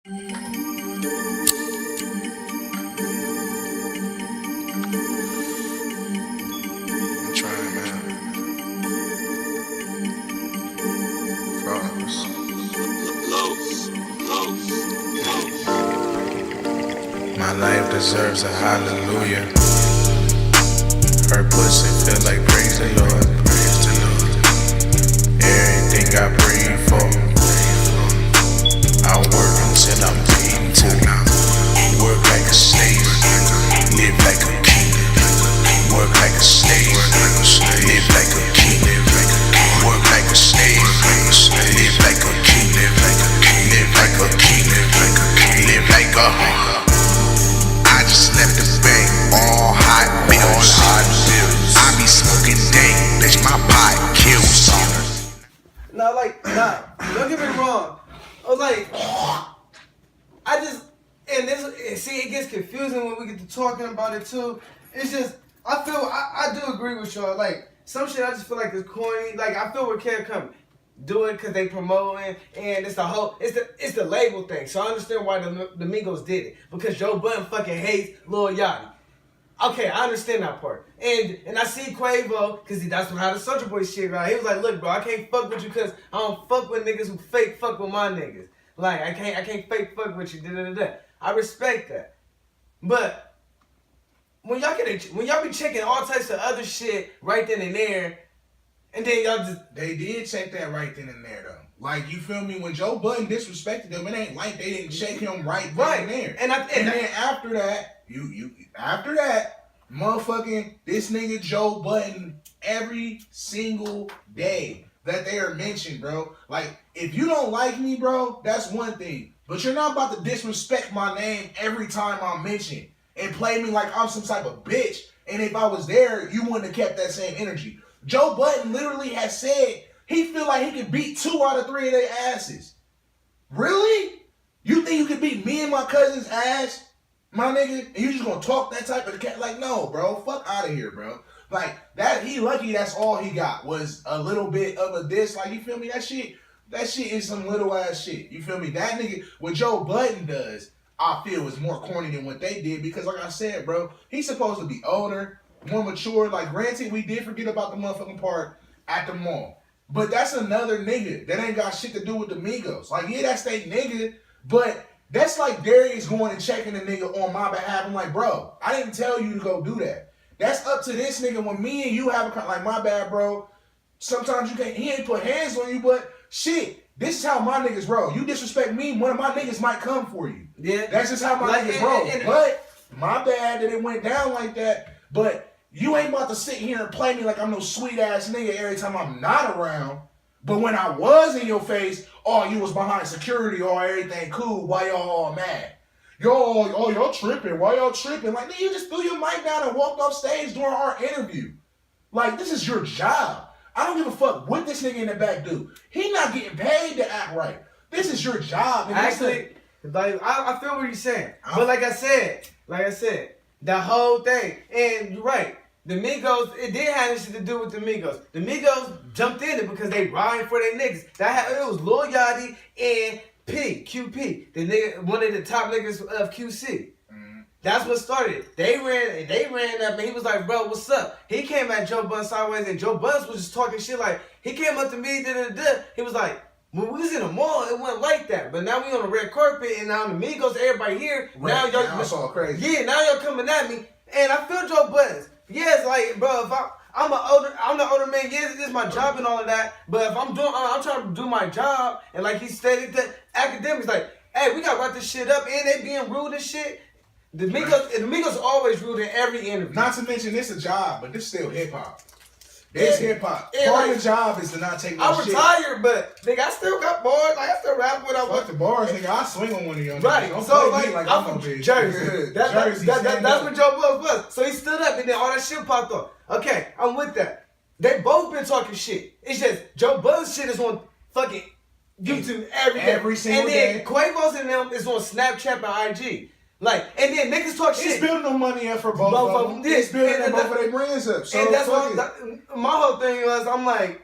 I'm trying, man. Promise. My life deserves a hallelujah. Her pussy feel like praise the Lord. Praise the Lord. Everything I breathe for. I work until I'm paid for. Work like a slave. Live like a king. Work like a slave. Live like a king. Work like a slave. Live like a king. Live like a king. Live like a king. Live like a I just left the bank, all hot bills. I be smoking dank, bitch, my pot kills. No, don't get me wrong. I was like, I just, and this, see, it gets confusing when we get to talking about it too. It's just, I do agree with y'all. Like, some shit I just feel like is corny. Like, I feel where Kev coming. Do it because they promoting, and it's the label thing. So I understand why the Migos did it, because Joe Budden fucking hates Lil Yachty. Okay, I understand that part. And I see Quavo, because that's how the Soulja Boy shit right. He was like, look, bro, I can't fuck with you because I don't fuck with niggas who fake fuck with my niggas. Like, I can't fake fuck with you. Da-da-da-da. I respect that. But when y'all be checking all types of other shit right then and there, and then y'all just... They did check that right then and there, though. Like, you feel me? When Joe Budden disrespected them, it ain't like they didn't check him right then and there. And then after that, after that, motherfucking this nigga Joe Budden every single day that they are mentioned, bro. Like, if you don't like me, bro, that's one thing. But you're not about to disrespect my name every time I'm mentioned and play me like I'm some type of bitch. And if I was there, you wouldn't have kept that same energy. Joe Budden literally has said he feel like he could beat 2 out of 3 of their asses. Really? You think you could beat me and my cousin's ass, my nigga? And you just gonna talk that type of cat? Like, no, bro. Fuck out of here, bro. Like, that, he lucky that's all he got was a little bit of a diss. Like, you feel me? That shit is some little ass shit. You feel me? That nigga, what Joe Budden does, I feel is more corny than what they did. Because like I said, bro, he's supposed to be older, more mature. Like, granted, we did forget about the motherfucking part at the mall. But that's another nigga that ain't got shit to do with the Migos. Like, yeah, that's they nigga, but that's like Darius going and checking the nigga on my behalf. I'm like, bro, I didn't tell you to go do that. That's up to this nigga. When me and you have a, like, my bad, bro. Sometimes you can't, he ain't put hands on you, but shit, this is how my niggas roll. You disrespect me, one of my niggas might come for you. Yeah. That's just how my niggas roll. But my bad that it went down like that. But you ain't about to sit here and play me like I'm no sweet ass nigga every time I'm not around. But when I was in your face, oh, you was behind security or everything cool. Why y'all all mad? Y'all tripping. Why y'all tripping? Like, nigga, you just threw your mic down and walked off stage during our interview. Like, this is your job. I don't give a fuck what this nigga in the back do. He not getting paid to act right. This is your job. Actually, like, I feel what you're saying. But like I said, the whole thing, and you're right. The Migos, it did have shit to do with the Migos. The Migos jumped in it because they riding for their niggas. It was Lil Yachty and QP, the nigga, one of the top niggas of QC. That's what started. They ran up and he was like, bro, what's up? He came at Joe Budden sideways and Joe Budden was just talking shit like, he came up to me, he was like, when we was in the mall, it wasn't like that. But now we on the red carpet and now the Migos, everybody here. Right, now y'all, now it's all crazy. Yeah, now y'all coming at me. And I feel Joe Budden. Yeah, it's like, bro, if I'm the older man. Yeah, this is my job and all of that. But if I'm trying to do my job, and like he stated, the academics like, hey, we gotta wrap this shit up, and they being rude and shit. The Migos always rude in every interview. Not to mention this a job, but this still hip hop. It's hip hop. Part of the job is to not take no shit. I'm retired, but nigga, I still got bars. Like, I still rap when I want the bars, nigga. I swing on one of y'all. Right. Don't so play me like I'm no bitch. Jersey. That's what Joe Budden was. So he stood up and then all that shit popped up. Okay, I'm with that. They both been talking shit. It's just Joe Budden's shit is on fucking YouTube every single day. And then Quavo's and them is on Snapchat and IG. Like, and then niggas talk shit. It's building no money up for both of them. It's building both of their brands up. So and that's what my whole thing was. I'm like,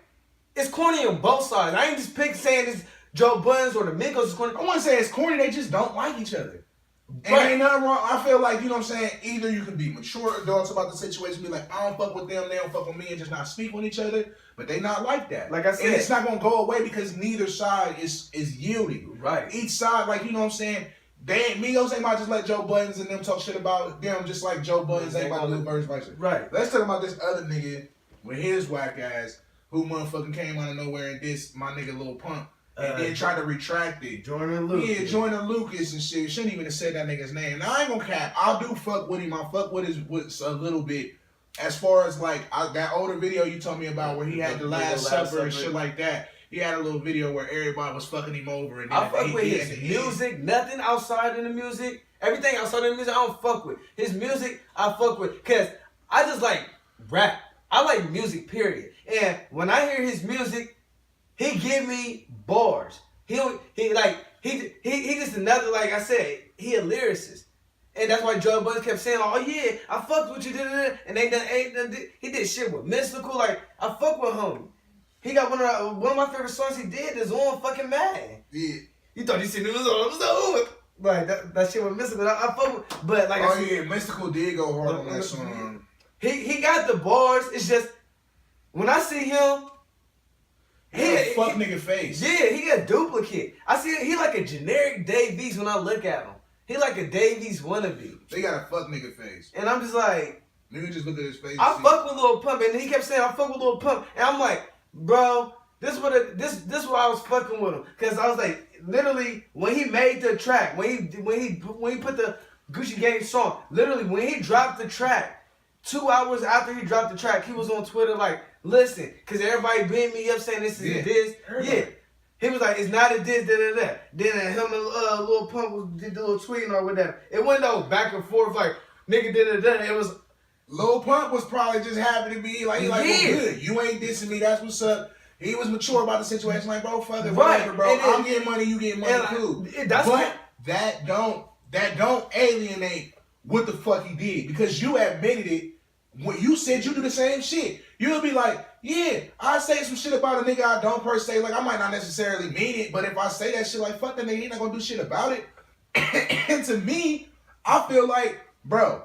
it's corny on both sides. I ain't just saying this. Joe Budden or the Migos is corny. I wouldn't say it's corny. They just don't like each other. And Right. ain't nothing wrong. I feel like, you know what I'm saying, either you can be mature adults about the situation, be like, I don't fuck with them, they don't fuck with me, and just not speak with each other. But they not like that. Like I said. And it's not going to go away because neither side is yielding. Right. Each side, like, you know what I'm saying, Migos ain't about to just let Joe Buttons and them talk shit about them just like Joe Buttons ain't about to do verse versa. Right. Let's talk about this other nigga with his whack ass who motherfucking came out of nowhere and dissed my nigga Lil Pump. And then tried to retract it. Jordan Lucas. Yeah, Jordan Lucas and shit. Shouldn't even have said that nigga's name. Now, I ain't gonna cap. I do fuck with him. I fuck with his a little bit. As far as like that older video you told me about where he had the Last Supper and shit like that. He had a little video where everybody was fucking him over. And I fuck with his music. Nothing outside of the music. Everything outside of the music I don't fuck with. His music I fuck with. Because I just like rap. I like music, period. And when I hear his music, he give me bars. He just another, like I said, he a lyricist. And that's why Joe Budden kept saying, oh yeah, I fucked with you, and he did shit with Mystical, like, I fuck with him. He got one of my favorite songs he did is on fucking Madden. Yeah. You thought you seen it was on, like, that shit with Mystical, I fuck with, but like I said. Yeah, Mystical did go hard on that song. He got the bars, it's just, when I see him, He fuck nigga face. Yeah, he got duplicate. I see he like a generic Davies when I look at him. He like a Davies wannabe. They got a fuck nigga face. And I'm just like, nigga just look at his face. I fuck with Lil Pump, and he kept saying I fuck with Lil Pump, and I'm like, bro, this what I was fucking with him, cause I was like, literally when he made the track, when he put the Gucci Gang song, literally when he dropped the track, 2 hours after he dropped the track, he was on Twitter like, listen, cause everybody beat me up saying this is a diss. Yeah. He was like, it's not a diss, da-da-da. Then him and Lil Pump did the little tweeting or whatever. It went though back and forth like, nigga, da-da-da. It was... Lil Pump was probably just happy to be like, well, good. You ain't dissing me, that's what's up. He was mature about the situation, like, bro, fuck it, whatever, bro. I'm getting money, you getting money, cool. But that don't alienate what the fuck he did. Because you admitted it. When you said you do the same shit, you'll be like, yeah, I say some shit about a nigga I don't per se, like I might not necessarily mean it, but if I say that shit, like fuck that nigga, he not gonna do shit about it. And to me, I feel like, bro,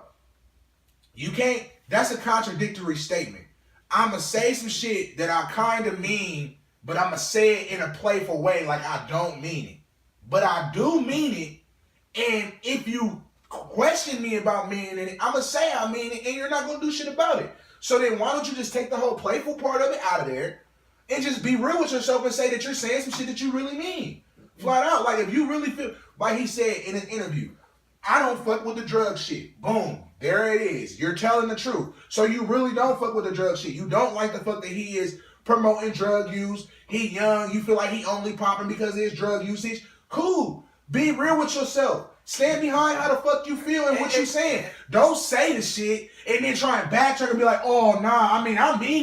you can't, that's a contradictory statement. I'ma say some shit that I kind of mean, but I'ma say it in a playful way like I don't mean it. But I do mean it, and if you question me about meaning it, I'ma say I mean it, and you're not gonna do shit about it. So then why don't you just take the whole playful part of it out of there and just be real with yourself and say that you're saying some shit that you really mean. Flat out. Like if you really feel, like he said in an interview, I don't fuck with the drug shit. Boom. There it is. You're telling the truth. So you really don't fuck with the drug shit. You don't like the fuck that he is promoting drug use. He young. You feel like he only popping because of his drug usage. Cool. Be real with yourself. Stand behind how the fuck you feel and what you saying. Don't say the shit and then try and backtrack and be like, oh, nah, I mean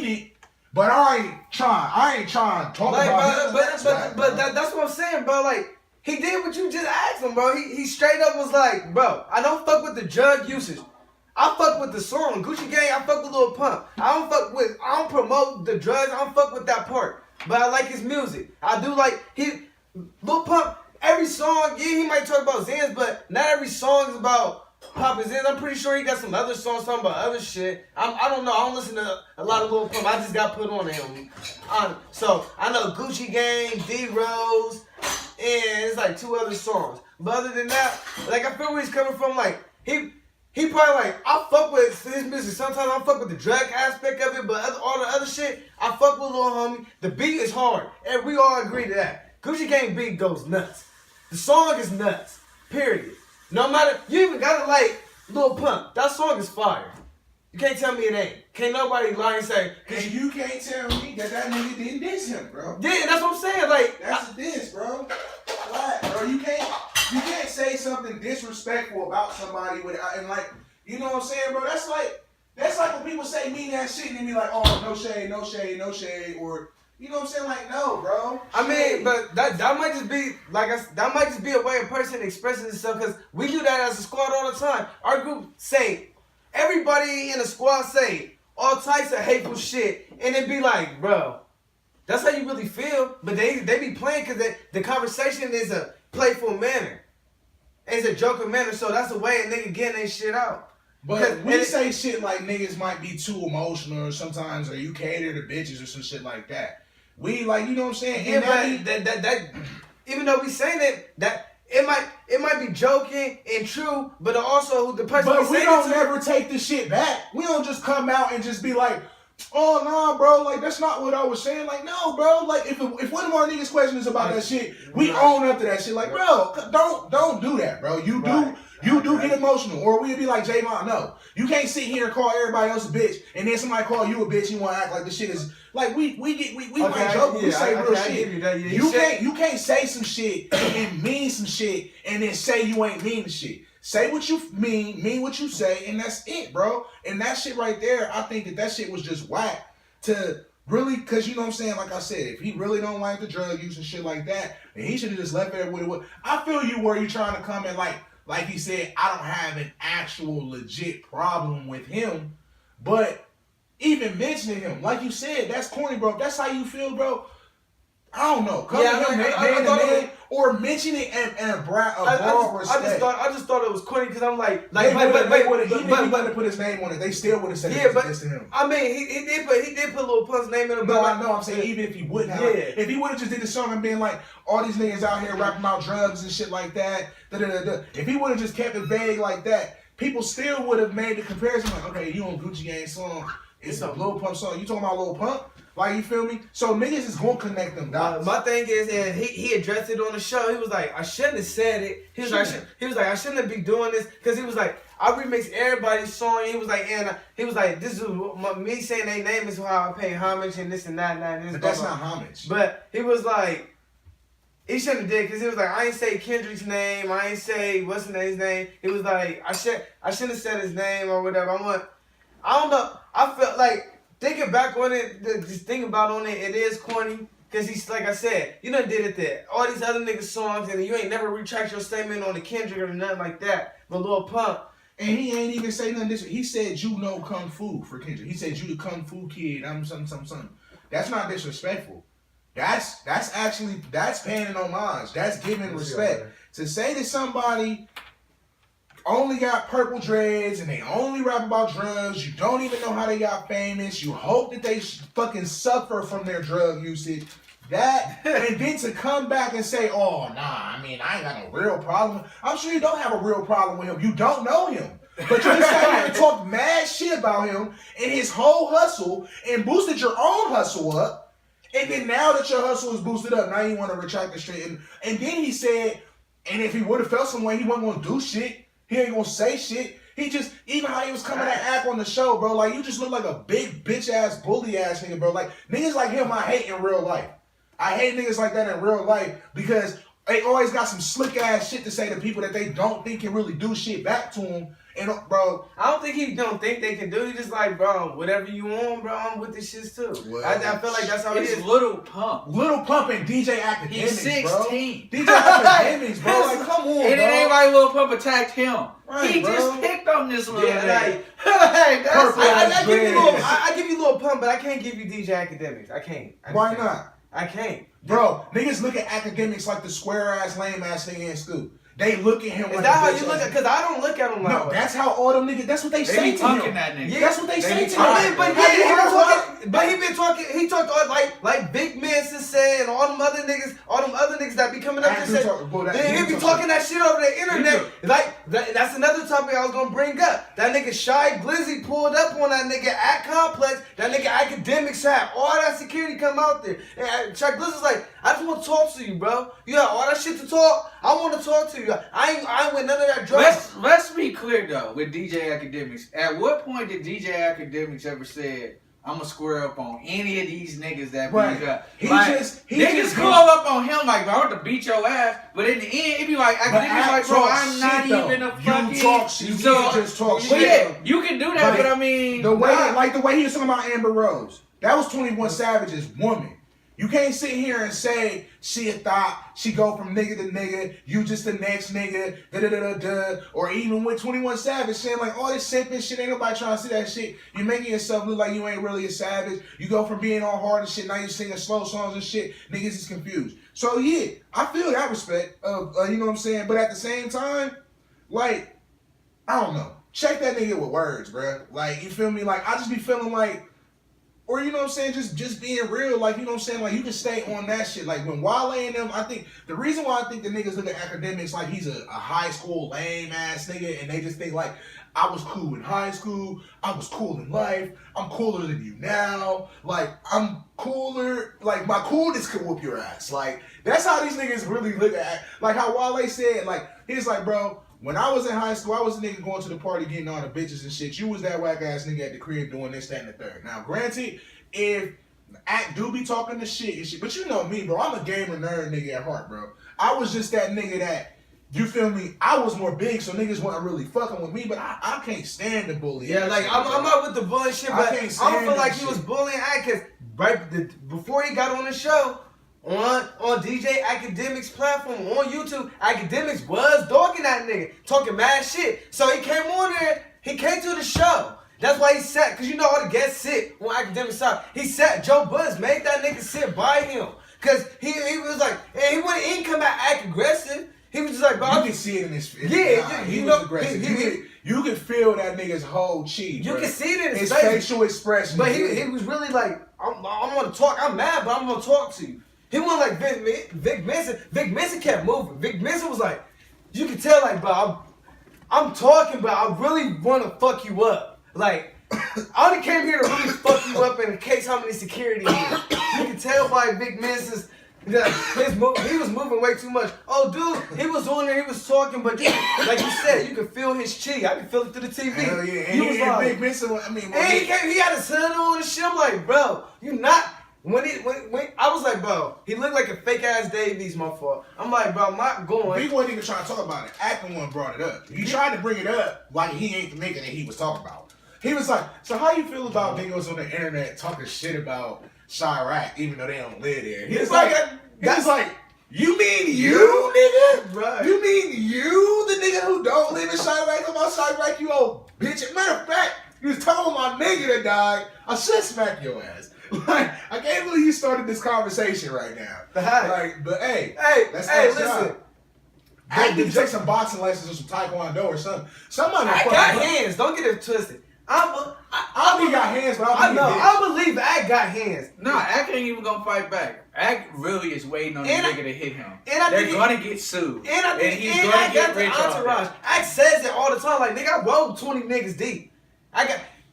it, but I ain't trying to talk like, about it. But that's what I'm saying, bro. Like, he did what you just asked him, bro. He straight up was like, bro, I don't fuck with the drug usage. I fuck with the song. Gucci Gang, I fuck with Lil Pump. I don't promote the drugs. I don't fuck with that part. But I like his music. I do like, Lil Pump, every song, yeah, he might talk about Zans, but not every song is about popping Zans. I'm pretty sure he got some other songs talking about other shit. I don't know. I don't listen to a lot of Lil Pump. I just got put on him. So I know Gucci Gang, D-Rose, and it's like 2 other songs. But other than that, like I feel where he's coming from. Like he probably like, I fuck with his music. Sometimes I fuck with the drag aspect of it, but all the other shit, I fuck with Lil Homie. The beat is hard, and we all agree to that. Gucci Gang beat goes nuts. The song is nuts. Period. No matter, you even gotta like Lil Pump. That song is fire. You can't tell me it ain't. Can't nobody lie and say. And you can't tell me that nigga didn't diss him, bro. Yeah, that's what I'm saying. Like that's a diss, bro. What, bro? You can't say something disrespectful about somebody without, and like, you know what I'm saying, bro? That's like when people say mean that shit and they be like, oh, no shade, no shade, no shade, or. You know what I'm saying? Like, no, bro. I mean, but that might just be that might just be a way a person expressing himself, because we do that as a squad all the time. Our group say, everybody in the squad say all types of hateful shit, and it be like, bro, That's how you really feel. But they be playing because the conversation is a playful manner. It's a joking manner, so that's the way a nigga getting their shit out. But we say shit like niggas might be too emotional or sometimes, or you cater to bitches or some shit like that. We like, you know what I'm saying? Yeah, but that even though we saying that it might be joking and true, but also the person. But we don't never take the shit back. We don't just come out and just be like, oh nah, bro, like that's not what I was saying. Like, no, bro, like if one of our niggas questions about that shit, we own up to that shit. Like, bro, don't do that, bro. You do get emotional, or we'd be like, Javon, no, you can't sit here and call everybody else a bitch, and then somebody call you a bitch. You want to act like the shit is like we might joke, but we say real shit. You can't say some shit and mean some shit, and then say you ain't mean the shit. Say what you mean what you say, and that's it, bro. And that shit right there, I think that shit was just whack to really, because you know what I'm saying, like I said, if he really don't like the drug use and shit like that, then he should have just left there with it. I feel you where you trying to come in like he said, I don't have an actual legit problem with him, but even mentioning him, like you said, that's corny, bro. If that's how you feel, bro, I don't know. Come to him, or mention it in a broad respect. I just thought it was corny because I'm like, but to put his name on it, they still would have said it was to him. I mean, he did put Lil Pump's name in it. No, I know. I'm saying even if he wouldn't have, if he would have just did the song and been like, all these niggas out here rapping about drugs and shit like that, if he would have just kept it vague like that, people still would have made the comparison like, okay, you on Gucci Gang song, it's a Lil Pump song. You talking about Lil Pump? Like, you feel me? So niggas is gonna connect them dots. My thing is, and he addressed it on the show. He was like, I shouldn't have said it. He was like, I shouldn't have been doing this because he was like, I remix everybody's song. He was like, this is me saying their name is how I pay homage and this and that and this. But that's not homage. But he was like, he shouldn't have did because he was like, I ain't say Kendrick's name. I ain't say what's his name. He was like, I shouldn't have said his name or whatever. I don't know. I felt like. Thinking back on it, just thinking about on it, it is corny. Because he's, like I said, you done did it there. All these other niggas' songs, and you ain't never retract your statement on the Kendrick or nothing like that. But Lil Pump. And he ain't even say nothing different. He said, you know Kung Fu for Kendrick. He said, you the Kung Fu kid. I'm something. That's not disrespectful. That's paying an homage. That's giving respect. To say that somebody only got purple dreads and they only rap about drugs, you don't even know how they got famous, you hope that they fucking suffer from their drug usage, and then to come back and say, oh, nah, I mean, I ain't got no real problem. I'm sure you don't have a real problem with him. You don't know him. But you just sat here and talked mad shit about him and his whole hustle and boosted your own hustle up. And then now that your hustle is boosted up, now you want to retract the shit. And then he said, and if he would have felt some way, he wasn't going to do shit. He ain't gonna say shit. He just, even how he was coming to act on the show, bro, like, you just look like a big bitch-ass, bully-ass nigga, bro. Like, niggas like him I hate in real life. I hate niggas like that in real life because they always got some slick-ass shit to say to people that they don't think can really do shit back to them. And, bro, I don't think he don't think they can do. He just like, bro, whatever you want, bro, I'm with this shit too. Well, I feel like that's how it is. Lil Pump. Lil Pump and DJ Academics, He's 16. Bro. DJ Academics, bro. Like, come on, and it ain't like Lil Pump attacked him. Right, he bro. just picked on this little I give you Lil Pump, but I can't give you DJ Academics. I can't. Why not? I can't. Bro, niggas look at Academics like the square-ass, lame-ass nigga in school. They look at him like that. Is that how you look at? Because I don't look at him like that. No, that's how all them niggas. That's what they say to him. That nigga. Yeah, that's what they say to him. But he been talking. He talked like Big Manson said, and all them other niggas that be coming up and say. He be talking that shit over the internet. That's another topic I was gonna bring up. That nigga Shy Glizzy pulled up on that nigga at Complex. That nigga Academics had all that security come out there. And Shy Glizzy's like, I just want to talk to you, bro. You got all that shit to talk. I want to talk to you. I ain't with none of that drugs. Let's be clear though with DJ Academics. At what point did DJ Academics ever said, I'm gonna square up on any of these niggas that beat up? Niggas call up on him like, bro, I want to beat your ass. But in the end, it be like, Academics like, bro, I'm not even a fucking. You talk shit. You just talk shit. Yeah, you can do that, but I mean, the way he was talking about Amber Rose, that was 21 Savage's woman. You can't sit here and say she a thought, she go from nigga to nigga, you just the next nigga, da-da-da-da-da. Or even with 21 Savage saying like all this simping shit, ain't nobody trying to see that shit. You making yourself look like you ain't really a savage. You go from being all hard and shit, now you singing slow songs and shit. Niggas is confused. So yeah, I feel that respect of, you know what I'm saying? But at the same time, like, I don't know. Check that nigga with words, bruh. Like, you feel me? Like, I just be feeling like, or you know what I'm saying, just being real, like, you know what I'm saying, like, you can stay on that shit. Like, when Wale and them, I think, the reason why I think the niggas look at academics like he's a high school lame ass nigga, and they just think like, I was cool in high school, I was cool in life, I'm cooler than you now, like, I'm cooler, like, my coolness could whoop your ass. Like, that's how these niggas really look at, like how Wale said, like, he's like, bro, when I was in high school, I was a nigga going to the party getting all the bitches and shit. You was that whack ass nigga at the crib doing this, that, and the third. Now, granted, if Act do be talking the shit and shit, but you know me, bro. I'm a gamer nerd nigga at heart, bro. I was just that nigga that, you feel me? I was more big, so niggas wasn't really fucking with me, but I can't stand the bully. Yeah, like, I'm not with the bullying shit, but I don't feel like he was bullying Act, because before he got on the show, on DJ Academics platform, on YouTube, Academics was dogging that nigga, talking mad shit. So he came on there, he came to the show. That's why he sat, because you know all the guests sit on Academics side. He sat, Joe Budden made that nigga sit by him. Because he was like, and he didn't come out act aggressive. He was just like, bro. You can see it in his face. Yeah, he was aggressive. You can feel that nigga's whole cheek. You can see it in his face. Facial expression. But he was really like, I'm going to talk. I'm mad, but I'm going to talk to you. He wasn't like Vic Mensa. Vic Mensa kept moving. Vic Mensa was like, you can tell, like, bro, I'm talking, but I really want to fuck you up. Like, I only came here to really fuck you up in case how many security here. You can tell by Vic Mensa's, he was moving way too much. Oh, dude, he was on there, he was talking, but like you said, you could feel his cheek. I could feel it through the TV. Hell yeah, and Vic Mensa, I mean, and he had a son on the shit. I'm like, bro, you not. When I was like, bro, he looked like a fake ass Davies, motherfucker. I'm like, bro, I'm not going. He wasn't even trying to talk about it. Acting one brought it up. He tried to bring it up like he ain't the nigga that he was talking about. He was like, so how you feel about niggas on the internet talking shit about Chirac, even though they don't live there? He was like, you mean you, nigga? Right. You mean you, the nigga who don't live in Chirac, about Chirac, you old bitch. Matter of fact, you was telling my nigga that died, I should smack your ass. Like, I can't believe you started this conversation right now. Like, but hey, listen. I need to take some boxing lessons or some taekwondo or something. Somebody I got hands. Don't get it twisted. I think got hands, but I believe Act got hands. Nah, Act ain't even gonna fight back. Act really is waiting on the nigga to hit him. And they're gonna get sued. And he's gonna get rich entourage. Act says it all the time. Like, nigga, I rolled 20 niggas deep.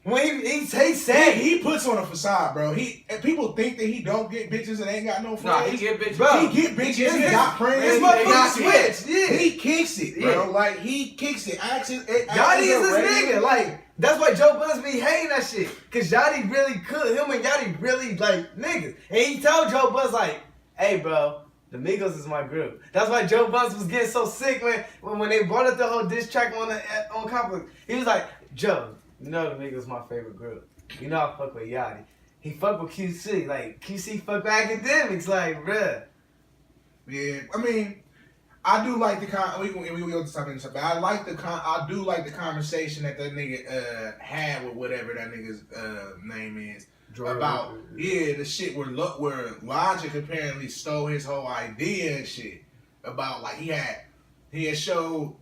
When he said he puts on a facade, bro. And people think that he don't get bitches and ain't got no friends. Nah, he get bitches. Bro, he get bitches. He got friends. His motherfucker switch. Yeah. He kicks it, bro. Like, he kicks it. Yachty is his nigga. Like, that's why Joe Budden be hating that shit. Cause Yachty really could. Him and Yachty really like niggas. And he told Joe Budden like, hey, bro, the Migos is my group. That's why Joe Budden was getting so sick when they brought up the whole diss track on Conflict. He was like, Joe, you know the Migos my favorite group. You know I fuck with Yachty. He fuck with QC. Like, QC fuck with Academics. Like, bruh. Yeah, I mean, I do like the we go to talking about. I do like the conversation that nigga had with whatever that nigga's name is about. Yeah, the shit where Logic apparently stole his whole idea and shit about, like, he had showed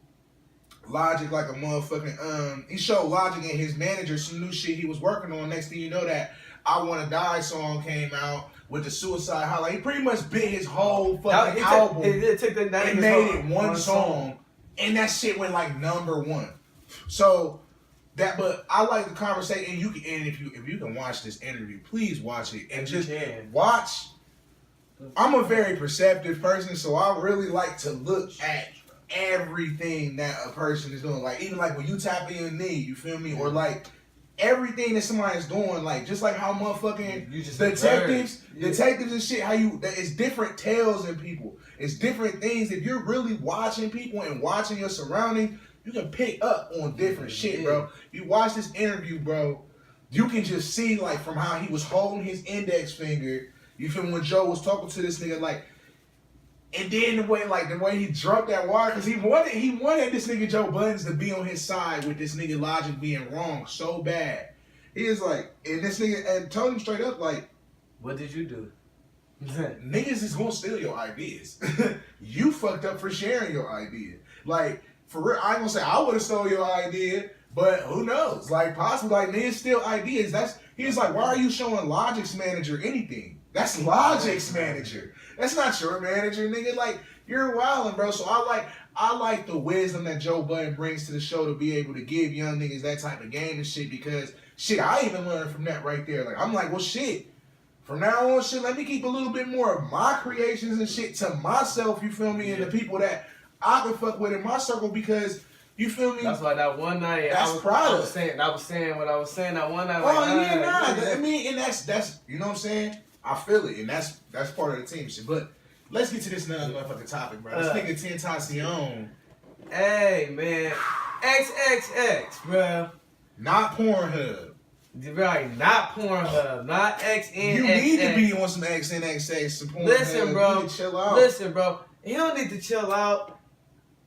Logic like a motherfucking he showed Logic and his manager some new shit he was working on. Next thing you know, that I Wanna Die song came out with the Suicide Hotline. He pretty much bit his whole fucking album and made it one song, and that shit went like #1. So but I like the conversation, and if you can watch this interview, please watch it and just watch. I'm a very perceptive person, so I really like to look at everything that a person is doing. Like, even like when you tap in your knee, you feel me, or like everything that somebody's doing, like just like how motherfucking detectives and shit, it's different tales in people. It's different things. If you're really watching people and watching your surroundings, you can pick up on different shit, bro. You watch this interview, bro, you can just see, like, from how he was holding his index finger, You feel me? When Joe was talking to this nigga, like, and then the way he dropped that wire, because he wanted this nigga Joe Buttons to be on his side with this nigga Logic being wrong so bad. He is like, and this nigga, and told him straight up, like, what did you do? Niggas is gonna steal your ideas. You fucked up for sharing your idea. Like, for real, I ain't gonna say I would have stole your idea, but who knows? Like, possibly, like, niggas steal ideas. He's like, why are you showing Logic's manager anything? That's Logic's manager. That's not your manager, nigga. Like, you're wildin', bro. So I like the wisdom that Joe Budden brings to the show to be able to give young niggas that type of game and shit, because shit, I even learned from that right there. Like, I'm like, well, shit. From now on, shit, let me keep a little bit more of my creations and shit to myself, you feel me, and the people that I can fuck with in my circle, because, you feel me? That's why that one night I was saying what I was saying that one night. I mean, and that's you know what I'm saying? I feel it, and that's part of the team shit. But let's get to this another motherfucking topic, bro. This nigga Tentacion. Hey, man. XXX, bro. Not Pornhub. Right, not Pornhub, not XNXX. You need to be on some XNXX, some Pornhub. Listen, bro. You need to chill out. Listen, bro. You don't need to chill out.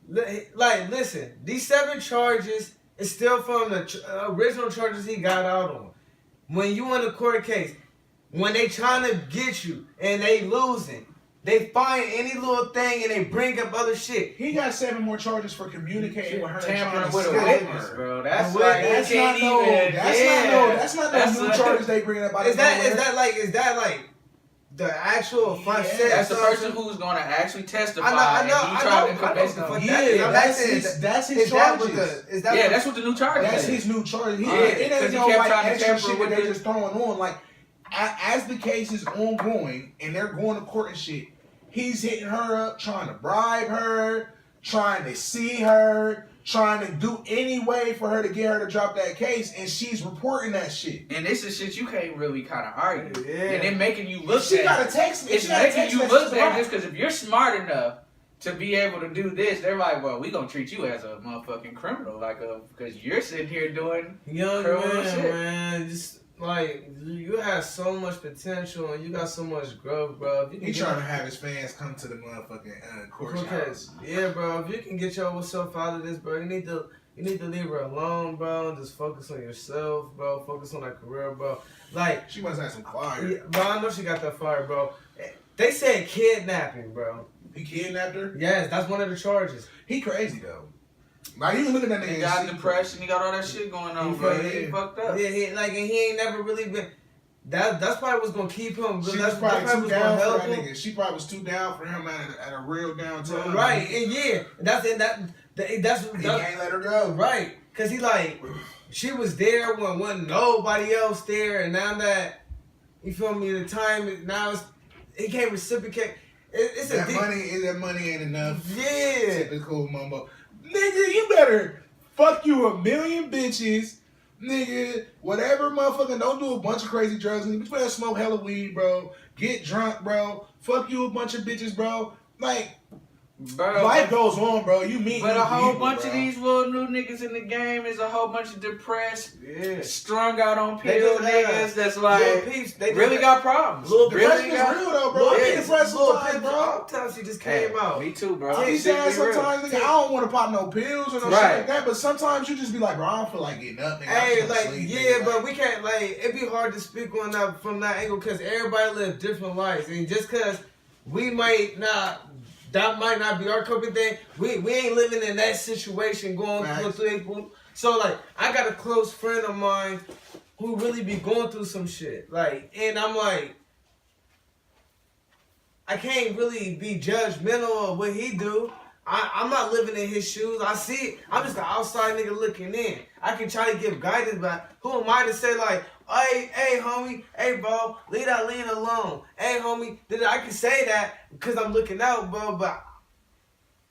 Like, listen. These 7 charges is still from the original charges he got out on. When you in a court case, when they trying to get you and they losing, they find any little thing and they bring up other shit. He got 7 more charges for communicating with her, tampering with a witness, bro. That's like that's not no new charges they bring up. Is that like the actual front set? That's the person who's gonna actually testify. I know. That's his charges. That's what the new charges. That's his new charges. It ain't no like extra shit that they just throwing on. Like, as the case is ongoing and they're going to court and shit, he's hitting her up, trying to bribe her, trying to see her, trying to do any way for her to get her to drop that case, and she's reporting that shit. And this is shit you can't really kind of argue. Yeah. And it making you look she got to text me. It's making you look at this, because if you're smart enough to be able to do this, they're like, well, we gonna treat you as a motherfucking criminal, because you're sitting here doing criminal shit. Man, just like, you have so much potential and you got so much growth, bro. He trying to have his fans come to the motherfucking courthouse. Yeah, bro. If you can get yourself out of this, bro, you need to leave her alone, bro. And just focus on yourself, bro. Focus on that career, bro. Like, she must have some fire. Yeah, bro, I know she got that fire, bro. They said kidnapping, bro. He kidnapped her? Yes, that's one of the charges. He crazy though. Like, you look at that nigga. He got depression. He got all that shit going on, bro. He fucked up. Yeah, and he ain't never really been. That's probably what's gonna keep him. That's probably too down for that nigga. She probably was too down for him at a real downtown. Right, and yeah, that's he can't let her go. Right, cause he like, she was there when wasn't nobody else there, and now that, you feel me, the time now he can't reciprocate. It's that money ain't enough. Yeah, typical mumbo. Nigga, you better fuck you a million bitches. Nigga, whatever, motherfucker, don't do a bunch of crazy drugs. You better smoke hella weed, bro. Get drunk, bro. Fuck you a bunch of bitches, bro. Like, bro, life goes on, bro. You meet But a whole bunch of these little new niggas in the game is a whole bunch of depressed, strung out on pills niggas that's like, they really got problems. Depression is real though, bro. I get depressed sometimes, bro. Sometimes she just came out. Me too, bro. I be saying sometimes, nigga, I don't want to pop no pills or no shit like that, but sometimes you just be like, bro, I don't feel like getting up, nigga. Hey, like, sleep, but we can't, like, it'd be hard to speak on that from that angle, because everybody live different lives, and just because we might not, that might not be our coping thing. We ain't living in that situation going through it. So, like, I got a close friend of mine who really be going through some shit. Like, and I'm like, I can't really be judgmental of what he do. I'm not living in his shoes. I see it. I'm just an outside nigga looking in. I can try to give guidance, but who am I to say, like, hey, homie, hey, bro, leave that lean alone. Hey, homie, I can say that because I'm looking out, bro, but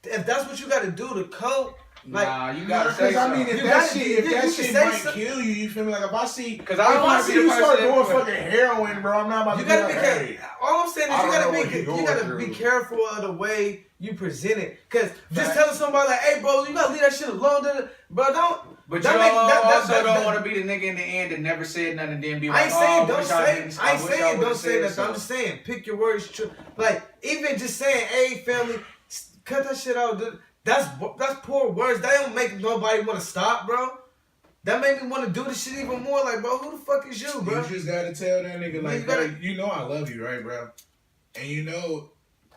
if that's what you got to do to cope, Like, nah, you gotta say I mean, if that shit might something. kill you, you feel me? Like if I see Because I see you start doing fucking heroin, bro, I'm not about you to gotta be be like, careful. hey. All I'm saying is you gotta be through. careful of the way you present it. Cause just telling somebody like, hey bro, you gotta leave that shit alone, bro. Don't. But that you make, don't want to be the nigga in the end that never said nothing and then be like, I ain't don't saying don't say that. So. I'm just saying pick your words true. Like even just saying, hey family, cut that shit out. That's poor words. That don't make nobody want to stop, bro. That made me want to do this shit even more. Like, bro, who the fuck is you, bro? You just gotta tell that nigga, like, bro, you know I love you, right, bro? And you know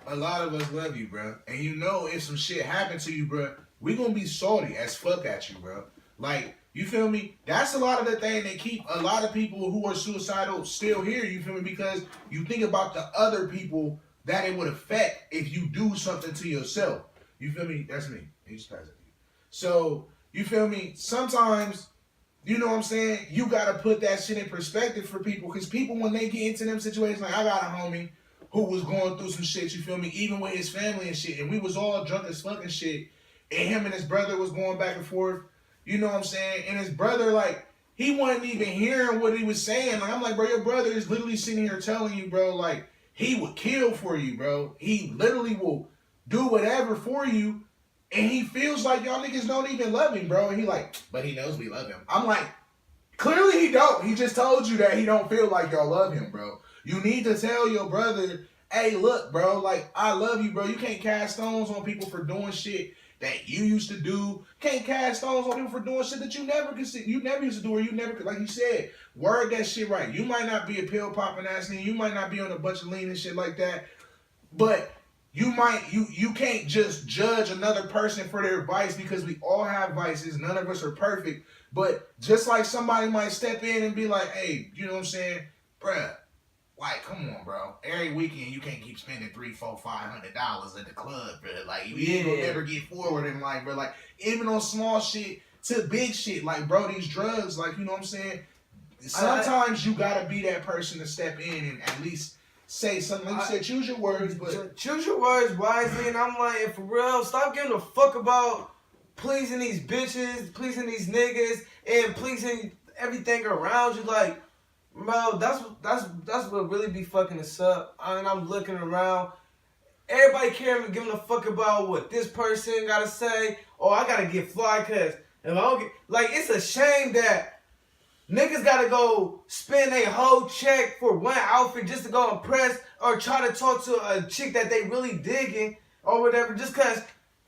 a lot of us love you, bro. And you know if some shit happened to you, bro, we gonna be salty as fuck at you, bro. Like, you feel me? That's a lot of the thing that keep a lot of people who are suicidal still here, you feel me? Because you think about the other people that it would affect if you do something to yourself. You feel me? That's me. He just passed it to you. So, you feel me? Sometimes, you know what I'm saying? You gotta put that shit in perspective for people. Because people, when they get into them situations, like I got a homie who was going through some shit, you feel me? Even with his family and shit. And we was all drunk as fucking shit. And him and his brother was going back and forth. You know what I'm saying? And his brother, like, he wasn't even hearing what he was saying. Like, I'm like, bro, your brother is literally sitting here telling you, bro, like, he would kill for you, bro. He literally will do whatever for you. And he feels like y'all niggas don't even love him, bro. And he like, but he knows we love him. I'm like, clearly he don't. He just told you that he don't feel like y'all love him, bro. You need to tell your brother, hey, look, bro, like, I love you, bro. You can't cast stones on people for doing shit that you used to do. Can't cast stones on people for doing shit that you never used to do, or you never, like you said, word that shit right. You might not be a pill popping ass nigga. You might not be on a bunch of lean and shit like that, but you can't just judge another person for their vice, because we all have vices. None of us are perfect. But just like somebody might step in and be like, hey, you know what I'm saying, bruh, like, come on, bro. Every weekend you can't keep spending $300, $400, $500 at the club, bro. Like, you'll never get forward in life, bro. Like, even on small shit to big shit, like, bro, these drugs, like, you know what I'm saying? Sometimes you gotta be that person to step in and at least say something. Like you said, choose your words, but choose your words wisely. And I'm like, for real, stop giving a fuck about pleasing these bitches, pleasing these niggas, and pleasing everything around you. Like, bro, that's what really be fucking us up. And I'm looking around. Everybody caring and giving a fuck about what this person gotta say. Oh, I gotta get fly, cause if I don't get, like, it's a shame that niggas gotta go spend a whole check for one outfit just to go impress or try to talk to a chick that they really digging or whatever, just cause,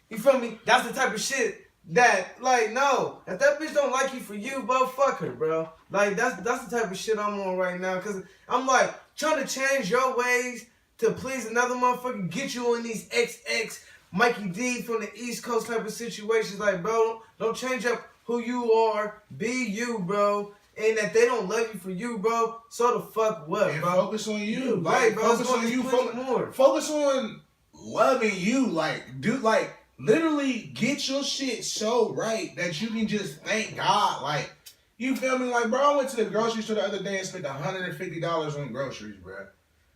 you feel me? That's the type of shit that, like, no, if that bitch don't like you for you, bro, fuck her, bro. Like, that's the type of shit I'm on right now, cause I'm like trying to change your ways to please another motherfucker, get you in these XX Mikey D from the East Coast type of situations. Like, bro, don't change up who you are, be you, bro. And that they don't love you for you, bro, so the fuck what, and bro? focus on you. Right, bro. Focus on you. Focus on loving you. Like, dude, like, literally get your shit so right that you can just thank God. Like, you feel me? Like, bro, I went to the grocery store the other day and spent $150 on groceries, bro.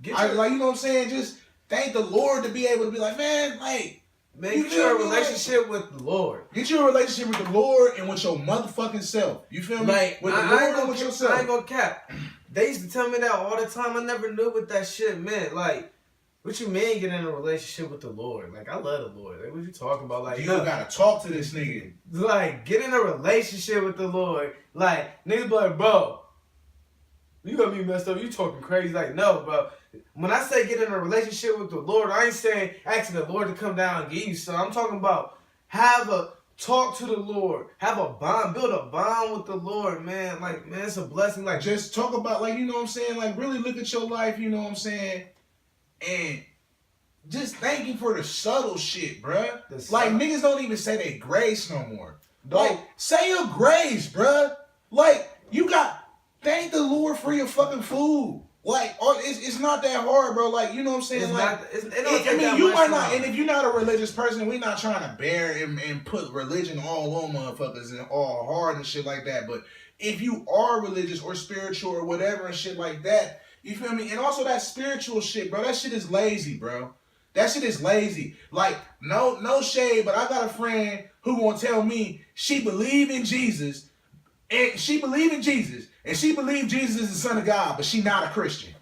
Like, you know what I'm saying? Just thank the Lord to be able to be like, man, like, get you a relationship with the Lord. Get you a relationship with the Lord and with your motherfucking self. You feel me? Like, with the Lord and with yourself. I ain't gonna cap. They used to tell me that all the time. I never knew what that shit meant. Like, what you mean get in a relationship with the Lord? Like, I love the Lord. Like, what you talking about? Like, you gotta talk to this nigga. Like, get in a relationship with the Lord. Like, niggas be like, bro, you got me messed up. You talking crazy. Like, no, bro. When I say get in a relationship with the Lord, I ain't saying asking the Lord to come down and give you something. I'm talking about talk to the Lord. Have a bond. Build a bond with the Lord, man. Like, man, it's a blessing. Like, just talk about, like, you know what I'm saying? Like, really look at your life, you know what I'm saying? And just thank Him for the subtle shit, bruh. Like, niggas don't even say they grace no more. Like, say your grace, bruh. Like, you got, thank the Lord for your fucking food. Like, it's not that hard, bro. Like, you know what I'm saying? You might not, and if you're not a religious person, we're not trying to bear and put religion all on motherfuckers and all hard and shit like that. But if you are religious or spiritual or whatever and shit like that, you feel me? And also that spiritual shit, bro, that shit is lazy, bro. That shit is lazy. Like, no shade, but I got a friend who gonna tell me she believe in Jesus and she believe Jesus is the Son of God, but she not a Christian.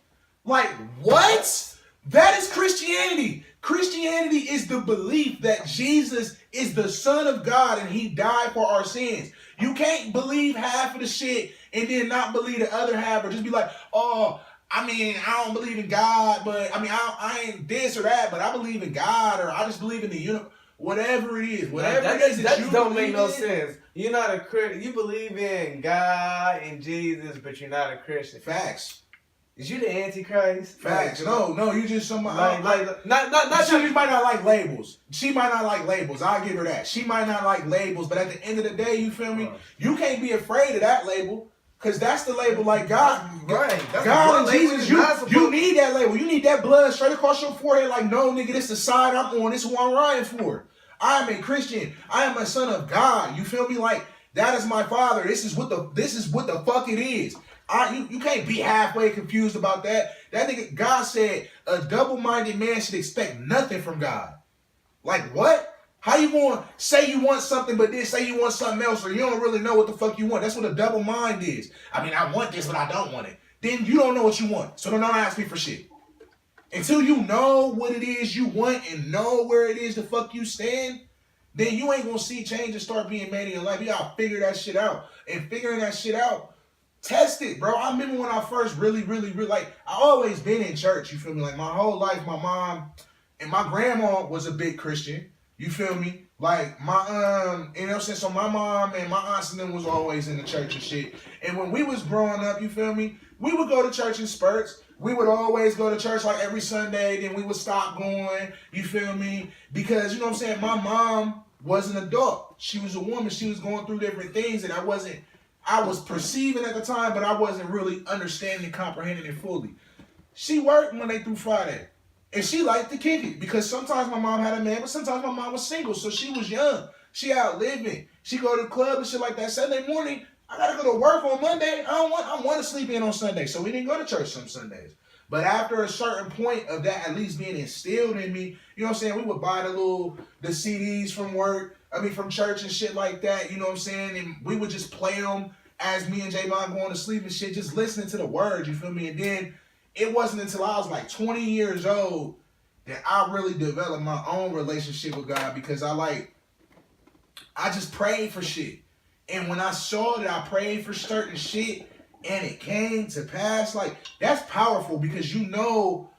Like, what? That is Christianity. Christianity is the belief that Jesus is the Son of God and he died for our sins. You can't believe half of the shit and then not believe the other half, or just be like, oh, I mean, I don't believe in God, but I mean, I ain't this or that, but I believe in God, or I just believe in the universe. Whatever it is, that don't make no sense. You're not a Christian. You believe in God and Jesus, but you're not a Christian. Facts. Is you the Antichrist? Facts. No, you just somebody. Not she might not like labels. She might not like labels. I'll give her that. She might not like labels, but at the end of the day, you feel me? You can't be afraid of that label. Cause that's the label, like God, right? God and Jesus. You need that label. You need that blood straight across your forehead. Like, no, nigga, this is the side I'm on. This is who I'm riding for. I am a Christian. I am a son of God. You feel me? Like, that is my father. This is what the fuck it is. You can't be halfway confused about that. That nigga, God said a double-minded man should expect nothing from God. Like, what? How you going to say you want something, but then say you want something else, or you don't really know what the fuck you want? That's what a double mind is. I mean, I want this, but I don't want it. Then you don't know what you want. So don't ask me for shit. Until you know what it is you want and know where it is the fuck you stand, then you ain't going to see change and start being made in your life. You got to figure that shit out. And figuring that shit out, test it, bro. I remember when I first really, like, I always been in church, you feel me? Like, my whole life, my mom and my grandma was a big Christian. You feel me? Like, my, you know what I'm saying? So my mom and my aunts and them was always in the church and shit. And when we was growing up, you feel me? We would go to church in spurts. We would always go to church like every Sunday. Then we would stop going. You feel me? Because, you know what I'm saying? My mom was an adult. She was a woman. She was going through different things that I was perceiving at the time, but I wasn't really understanding and comprehending it fully. She worked Monday through Friday. And she liked to kick it because sometimes my mom had a man, but sometimes my mom was single. So she was young. She out living. She go to the club and shit like that. Sunday morning, I got to go to work on Monday. I want to sleep in on Sunday. So we didn't go to church some Sundays. But after a certain point of that at least being instilled in me, you know what I'm saying? We would buy the CDs from church and shit like that. You know what I'm saying? And we would just play them as me and J-Mon going to sleep and shit, just listening to the words, you feel me? And then it wasn't until I was like 20 years old that I really developed my own relationship with God, because I just prayed for shit. And when I saw that I prayed for certain shit and it came to pass, like, that's powerful, because you know,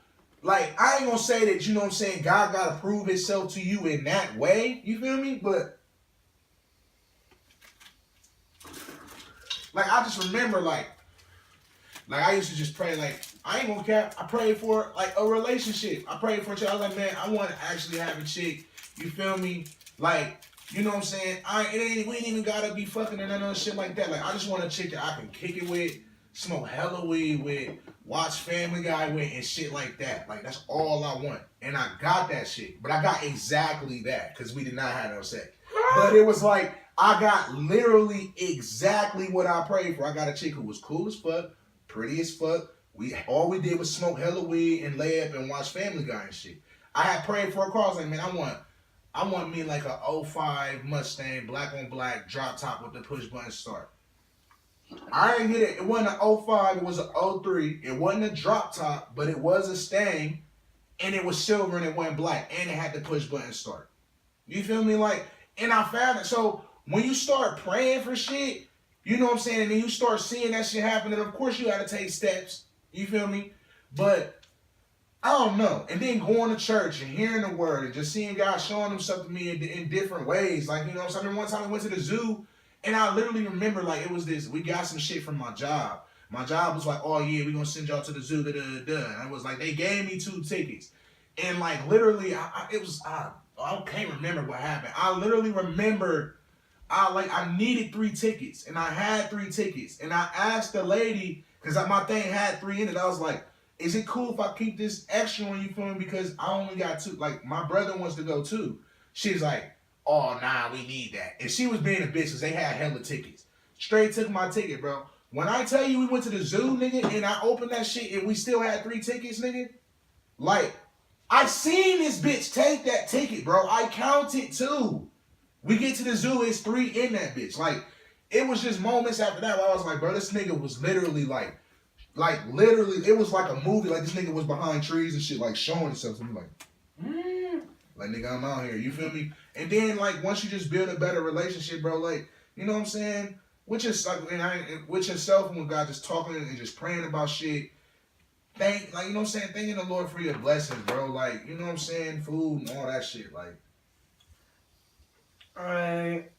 like, I ain't gonna say that, you know what I'm saying, God gotta prove himself to you in that way, you feel me? But, like, I just remember, like, I used to just pray, like, I ain't gonna cap. I prayed for, like, a relationship. I prayed for a chick. I was like, man, I want to actually have a chick. You feel me? Like, you know what I'm saying? We ain't even gotta be fucking or none of shit like that. Like, I just want a chick that I can kick it with, smoke hella weed with, watch Family Guy with, and shit like that. Like, that's all I want. And I got that shit. But I got exactly that, because we did not have no sex. But it was like, I got literally exactly what I prayed for. I got a chick who was cool as fuck, pretty as fuck. All we did was smoke hella weed and lay up and watch Family Guy and shit. I had prayed for a car. I was like, man, I want me like a 05 Mustang, black on black, drop top with the push button start. I didn't get it. It wasn't an 05, it was an 03. It wasn't a drop top, but it was a Stang, and it was silver and it wasn't black, and it had the push button start. You feel me? Like, and I found it. So when you start praying for shit, you know what I'm saying, and then you start seeing that shit happen, and of course you gotta take steps. You feel me? But I don't know. And then going to church and hearing the word and just seeing God showing himself to me in different ways. Like, you know what I'm saying? One time we went to the zoo, and I literally remember, like, it was this, we got some shit from my job. My job was like, oh yeah, we're gonna send y'all to the zoo, And I was like, they gave me 2 tickets. And like, literally, I can't remember what happened. I literally remember, I needed 3 tickets, and I had 3 tickets. And I asked the lady, because my thing had 3 in it. I was like, is it cool if I keep this extra on, you feel me? Because I only got 2. Like, my brother wants to go too. She's like, oh, nah, we need that. And she was being a bitch because they had hella tickets. Straight took my ticket, bro. When I tell you we went to the zoo, nigga, and I opened that shit and we still had 3 tickets, nigga. Like, I seen this bitch take that ticket, bro. I counted too. We get to the zoo, it's 3 in that bitch. Like, it was just moments after that where I was like, bro, this nigga was literally like literally, it was like a movie. Like, this nigga was behind trees and shit, like, showing himself to me, like, nigga, I'm out here. You feel me? And then, like, once you just build a better relationship, bro, like, you know what I'm saying? With yourself and with God, just talking and just praying about shit. You know what I'm saying? Thanking the Lord for your blessings, bro. Like, you know what I'm saying? Food and all that shit, like. Alright.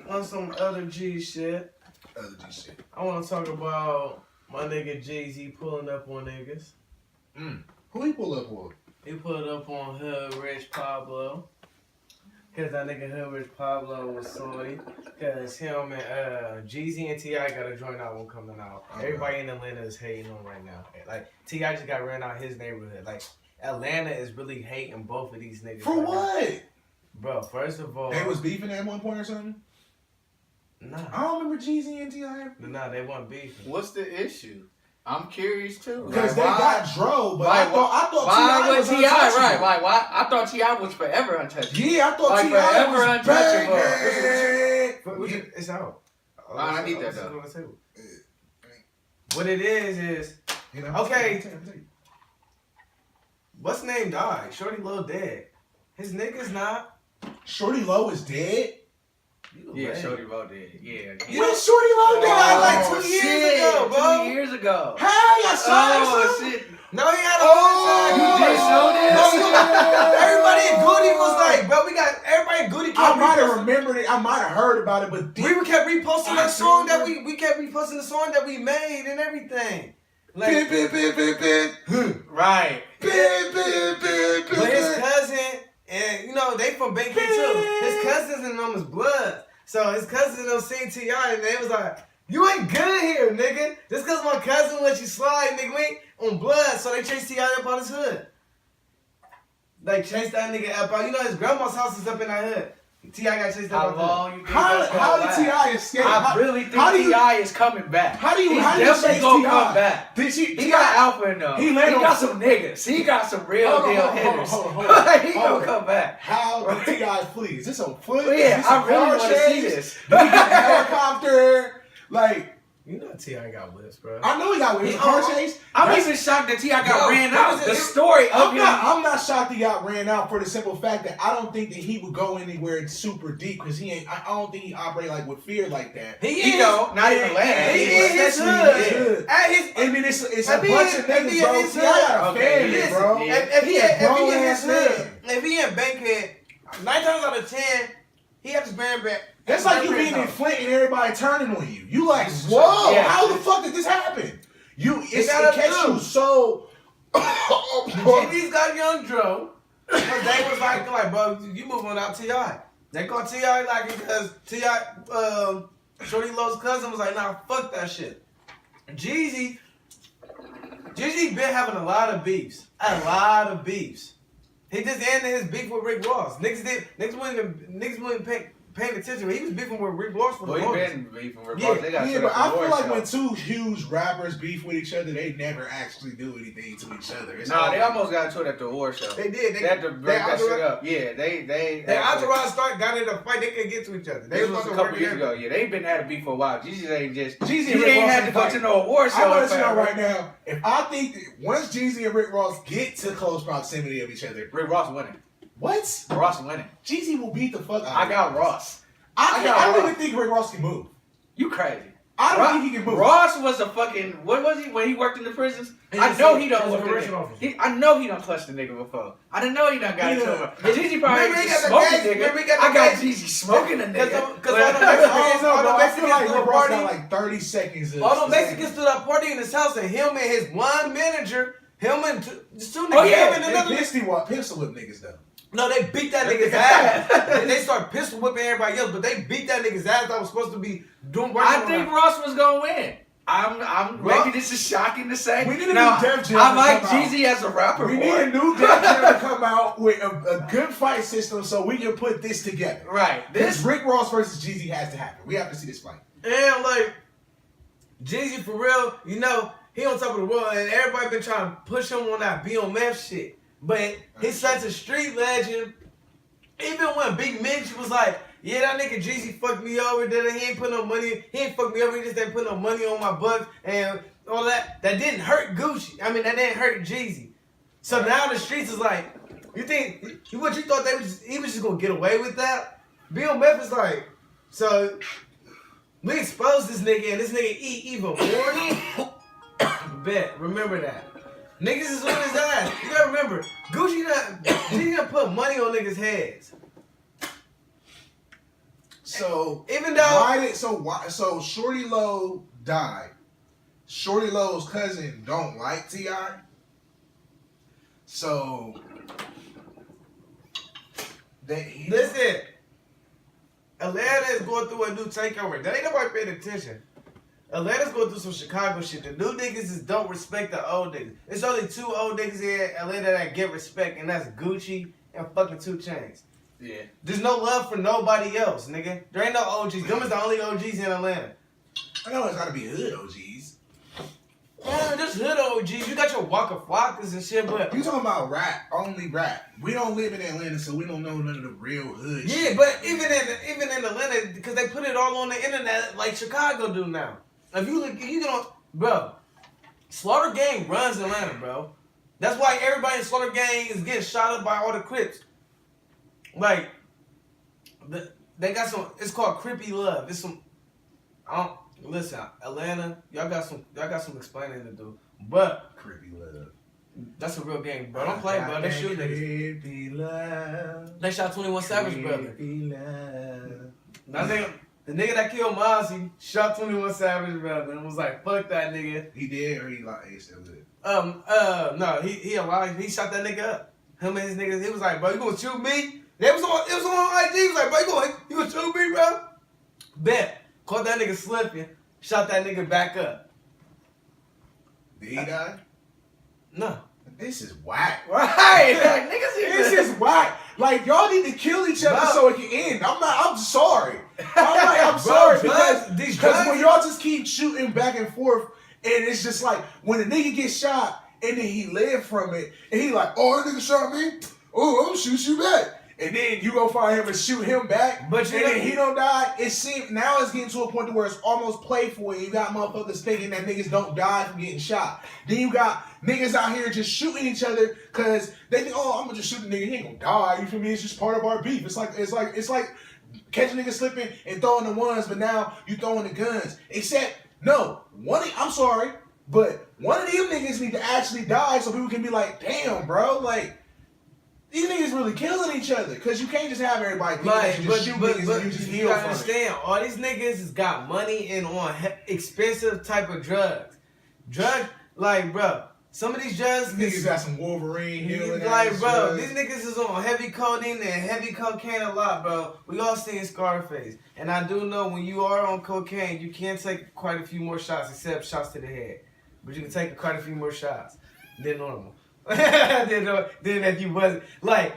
On some other G shit. I want to talk about my nigga Jay-Z pulling up on niggas. Who he pull up on? He pulled up on Hood Rich Pablo. Cause that nigga Hood Rich Pablo was sorry. Cause him and Jeezy and T.I. got a joint album coming out. Everybody in Atlanta is hating on right now. Like T.I. just got ran out his neighborhood. Like Atlanta is really hating both of these niggas. For what? Now. Bro, first of all, they was beefing at one point or something? Nah. I don't remember Jeezy and T.I. Nah, they weren't beefing. What's the issue? I'm curious too. Because they got Dro, but I thought T.I. was T.I. right? Like, why? I thought T.I. was forever untouchable. Yeah, I thought like, T.I. forever was untouchable. It's out. I need that though. What it is okay. What's the name died? Shorty Low dead. His nigga's not. Shorty Low is dead? Yeah, Shorty Low dead. Yeah. When Shorty Low died? Like 2 years ago, bro. 2 years ago. How y'all saw shit. No, he had a you did show this? Everybody in Goody was like, bro, we got everybody in Goody. I might have remembered it. I might have heard about it, but we kept reposting that song that we kept reposting the song that we made and everything. Like, right. But his cousin, and you know, they from Bankhead too. His cousins and them is blood. So his cousins and them seen T.I. and they was like, you ain't good here, nigga. Just cause my cousin let you slide, nigga, we ain't on blood. So they chased T.I. up out his hood. They chased that nigga up out. You know his grandma's house is up in that hood. T.I. got chased up out there. How did T.I. escape? I really think T.I. is coming back. He's definitely gonna come back. He got Alpha in there. He got some niggas. He got some real deal hitters. He gonna come back. How did T.I. flee? Is this on foot? Yeah, I really want to see this. Did he get a helicopter? Like, you know T.I. got whips, bro. I know he got whips. Car chase. I'm even shocked that T.I. got ran out. The story of him. I'm not shocked he got ran out for the simple fact that I don't think that he would go anywhere super deep because he ain't. I don't think he operate like with fear like that. He don't. Not even Atlanta. He in his hood. And then it's a bunch of niggas, bro. T.I. got a family, bro. If he in Bankhead, 9 times out of 10, he had his brand back. That's like you being in Flint and everybody turning on you. You like, whoa, how the fuck did this happen? It catch you so. JD's got Young Dro. Because they was like, bro, you moving out T.I. They called T.I. like because T.I. Shorty Low's cousin was like, nah, fuck that shit. Jeezy been having a lot of beefs. He just ended his beef with Rick Ross. Niggas wasn't paying attention. He was beefing with Rick Ross for the longest. He been beefing with Rick Ross. But I feel like when two huge rappers beef with each other, they never actually do anything to each other. They almost got into it at the award show. They did. They had to break that shit up. Yeah, they entourage got in a fight. They couldn't get to each other. This was a couple years ago. Yeah, they've been at a beef for a while. Jeezy ain't had to go to no award show. I want to know right now, if I think that once Jeezy and Rick Ross get to close proximity of each other, Rick Ross winning. What? Ross winning. Jeezy will beat the fuck out of I got Ross. I don't even think Rick Ross can move. You crazy. I don't think he can move. Ross was a fucking, what was he when he worked in the prisons? I know he done worked in I know he done clutched a nigga before. I didn't know he done got into him. Jeezy probably smoking a nigga. I got Jeezy smoking a nigga. Because all the Mexicans threw the party. Like 30 seconds. All the Mexicans threw that party in his house and him and his one manager, him and two niggas. Oh yeah, they pistol whip niggas though. No, they beat that nigga's ass. They start pistol whipping everybody else, but they beat that nigga's ass. That was supposed to be doing work. I think Ross was gonna win. I'm maybe this is shocking to say. We need a new Def Jam. I like Jeezy as a rapper. We need a new Def Jam to come out with a good fight system so we can put this together. Right. This Rick Ross versus Jeezy has to happen. We have to see this fight. And like Jeezy for real, you know, he on top of the world, and everybody been trying to push him on that BMF shit. But he's such a street legend, Even when Big Mitch was like, yeah, that nigga Jeezy fucked me over, that he ain't put no money, he ain't fucked me over, he just didn't put no money on my bucks and all that. That didn't hurt Gucci. I mean, that didn't hurt Jeezy. So now the streets is like, you think, what you thought he was just gonna get away with that? Bill Meth is like, so we exposed this nigga and this nigga eat even more. Bet, remember that. Niggas is on his ass. You gotta remember, Gucci done put money on niggas' heads. So even though so Shorty Low died. Shorty Low's cousin don't like T.I. So listen, Atlanta is going through a new takeover. That ain't nobody paying attention. Atlanta's going through some Chicago shit. The new niggas don't respect the old niggas. There's only 2 old niggas in Atlanta that get respect, and that's Gucci and fucking 2 Chainz. Yeah. There's no love for nobody else, nigga. There ain't no OGs. Them is the only OGs in Atlanta. I know it's gotta be hood OGs. Man, just hood OGs. You got your Waka Flockas and shit, but You talking about rap, only rap. We don't live in Atlanta, so we don't know none of the real hood yeah, shit. but even in Atlanta, because they put it all on the internet like Chicago do now. If you get on, bro, Slaughter Gang runs Atlanta, bro. That's why everybody in Slaughter Gang is getting shot up by all the Crips. Like, they got some. It's called Crippy Love. It's some. Listen, Atlanta, y'all got some explaining to do. But Crippy Love. that's a real game, bro. Don't play, bro. They shoot niggas. Crippy Love. They shot 21 Savage, brother. That nigga, the nigga that killed Mozzie shot 21 Savage, brother, and was like, "Fuck that nigga." He did, or he like he still did. No, he alive. He shot that nigga up. Him and his niggas. He was like, "Bro, you gonna shoot me?" It was on IG. He was like, "Bro, you gonna shoot me, bro?" Bet. Caught that nigga slipping. Shot that nigga back up. Did he die? No. This is whack. Right. Like, niggas This is whack. Like, y'all need to kill each other so it can end. I'm sorry. I'm sorry because when y'all just keep shooting back and forth, and it's just like when a nigga gets shot and then he live from it, and he like, oh, that nigga shot me. Oh, I'm gonna shoot you back. And then you go find him and shoot him back, and then he don't die. It seems now it's getting to a point to where it's almost playful, and you got motherfuckers thinking that niggas don't die from getting shot. Then you got niggas out here just shooting each other because they think, oh, I'm gonna just shoot the nigga, he ain't gonna die. You feel me? It's just part of our beef. It's like catching niggas slipping and throwing the ones, but now you throwing the guns. Except no, I'm sorry, but one of them niggas need to actually die so people can be like, damn, bro, like. These niggas really killing each other because you can't just have everybody just shoot niggas and you just heal from understand, all these niggas has got money and on expensive type of drugs. Like, bro, some of these drugs... Niggas got some Wolverine healing. Like, bro, these niggas is on heavy codeine and heavy cocaine a lot, bro. We all seen Scarface. And I do know when you are on cocaine, you can take quite a few more shots except shots to the head. But you can take quite a few more shots than normal. then if you wasn't like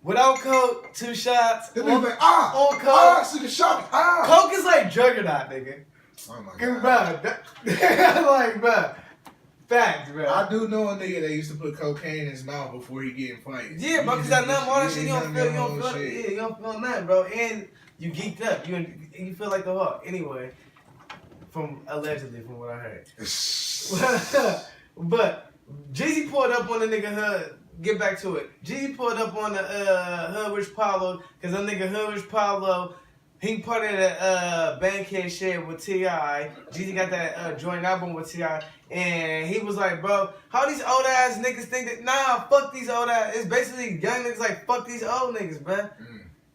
without coke, 2 shots. The on, like, on coke. See the shot. Coke is like Juggernaut, nigga. Oh my god. Like, bro. Facts, bro. I do know a nigga that used to put cocaine in his mouth before he get in fights. Yeah, bro, because that nothing, all that shit, you don't feel nothing, bro. And you geeked up. You feel like the Hawk. Anyway, allegedly, from what I heard. But Jeezy pulled up on the nigga Hood. Get back to it. Jeezy pulled up on the Hood Rich Paulo, because that nigga Hood Rich Paulo, he part of the Bankhead shit with T.I. Jeezy got that joint album with T.I. And he was like, bro, how these old ass niggas think that, nah, fuck these old ass. It's basically young niggas like, fuck these old niggas, bro.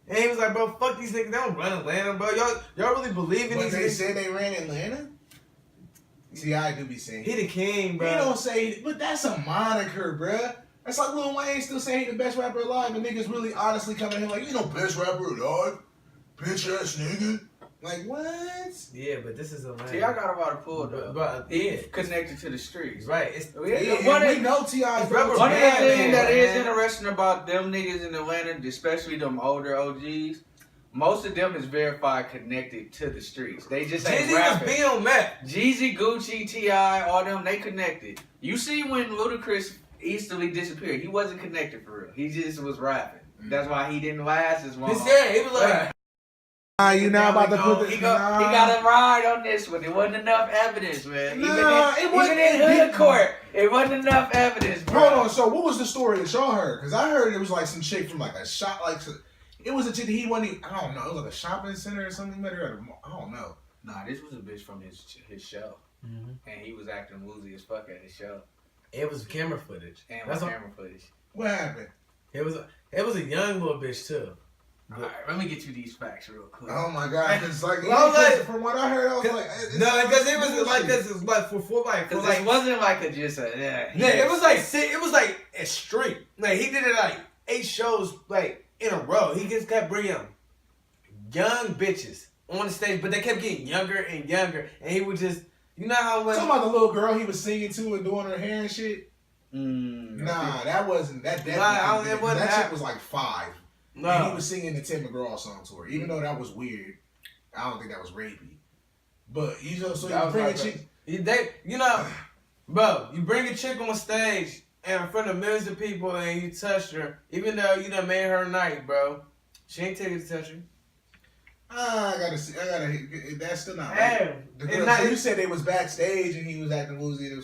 And he was like, bro, fuck these niggas. They don't run Atlanta, bro. Y'all really believe in these niggas? They said they ran Atlanta? T.I. do be saying he the king, bro. He don't say, but that's a moniker, bruh. That's like Lil Wayne still saying he the best rapper alive, and niggas really honestly coming at him like, you know, best rapper alive, bitch ass nigga. Like, what? Yeah, but this is Atlanta. T.I. got about a pull, though. But yeah, connected to the streets. Right. We know T.I. One of the things that is interesting about them niggas in Atlanta, especially them older OGs, most of them is verified connected to the streets. They just ain't rapping. Jeezy was Meth. Jeezy, Gucci, T.I., all them, they connected. You see when Ludacris easily disappeared, he wasn't connected for real. He just was rapping. That's why he didn't last as long. He was like. You know about to put he got a ride on this one. It wasn't enough evidence, man. It wasn't in hood court. It wasn't enough evidence, bro. Hold on. So what was the story that y'all heard? Because I heard it was like some chick from like a shop, like it was a chick that he wasn't even, I don't know. It was like a shopping center or something. I don't know. Nah, this was a bitch from his show, and he was acting woozy as fuck at his show. It was camera footage. And was camera footage. What happened? It was a young little bitch too. All right, let me get you these facts real quick. Oh my god! It's like, from what I heard, I was like, no, because it was like this is like for it wasn't like a just a it was like a streak. Like he did it like 8 shows like in a row. He just kept bringing young bitches on the stage, but they kept getting younger and younger, and he would just, you know how when talking about the little girl he was singing to and doing her hair and shit. Nah, that wasn't that. That chick was like 5. No. And he was singing the Tim McGraw song to her, even though that was weird. I don't think that was rapey. But you know, so you bring a chick. Bro, you bring a chick on stage and in front of millions of people and you touch her, even though you done made her night, bro. She ain't taking to touch you. I gotta see. That's still not right. So you said they was backstage and he was acting woozy.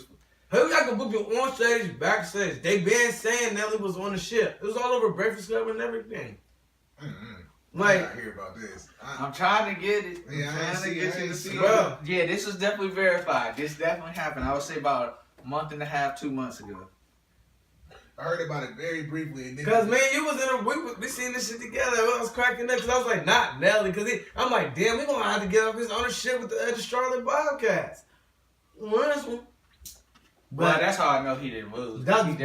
Who got to book you on stage, backstage? They been saying Nelly was on the ship. It was all over Breakfast Club and everything. Like, I hear about this. I'm trying to get it. Bro. Yeah, this was definitely verified. This definitely happened. I would say about a month and a half, 2 months ago. I heard about it very briefly. Cause man, you was we seen this shit together. I was cracking up. Cause I was like, not Nelly. Cause I'm like, damn, we gonna have to get off his ownership with the Charlotte Bobcats. But that's how I know he didn't lose. I told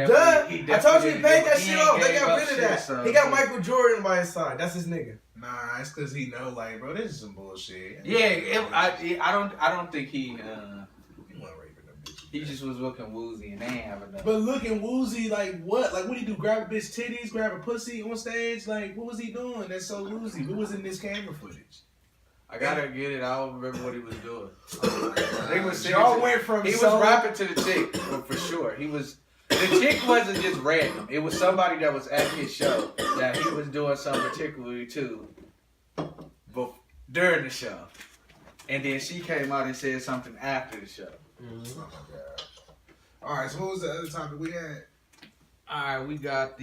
you he paid that shit off. They got rid of that. So he got Michael Jordan by his side. That's his nigga. Nah, it's cause he know, like, bro, this is some bullshit. Yeah, I don't think he just was looking woozy and they ain't have enough. But looking woozy, like what? Like what he do? Grab a bitch titties, grab a pussy on stage? Like what was he doing? That's so woozy. What was in this camera footage? I gotta get it. I don't remember what he was doing. He was rapping to the chick for sure. The chick wasn't just random. It was somebody that was at his show that he was doing something particularly to during the show, and then she came out and said something after the show. Oh my god! All right, so what was the other topic we had? All right, we got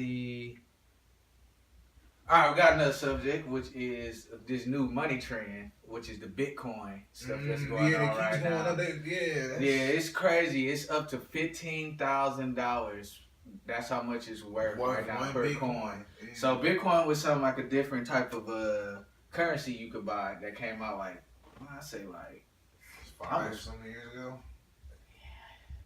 another subject, which is this new money trend, which is the Bitcoin stuff that's going on right now. It's crazy. It's up to $15,000. That's how much it's worth right now per coin. Yeah. So Bitcoin was something like a different type of currency you could buy that came out like 5 something years ago.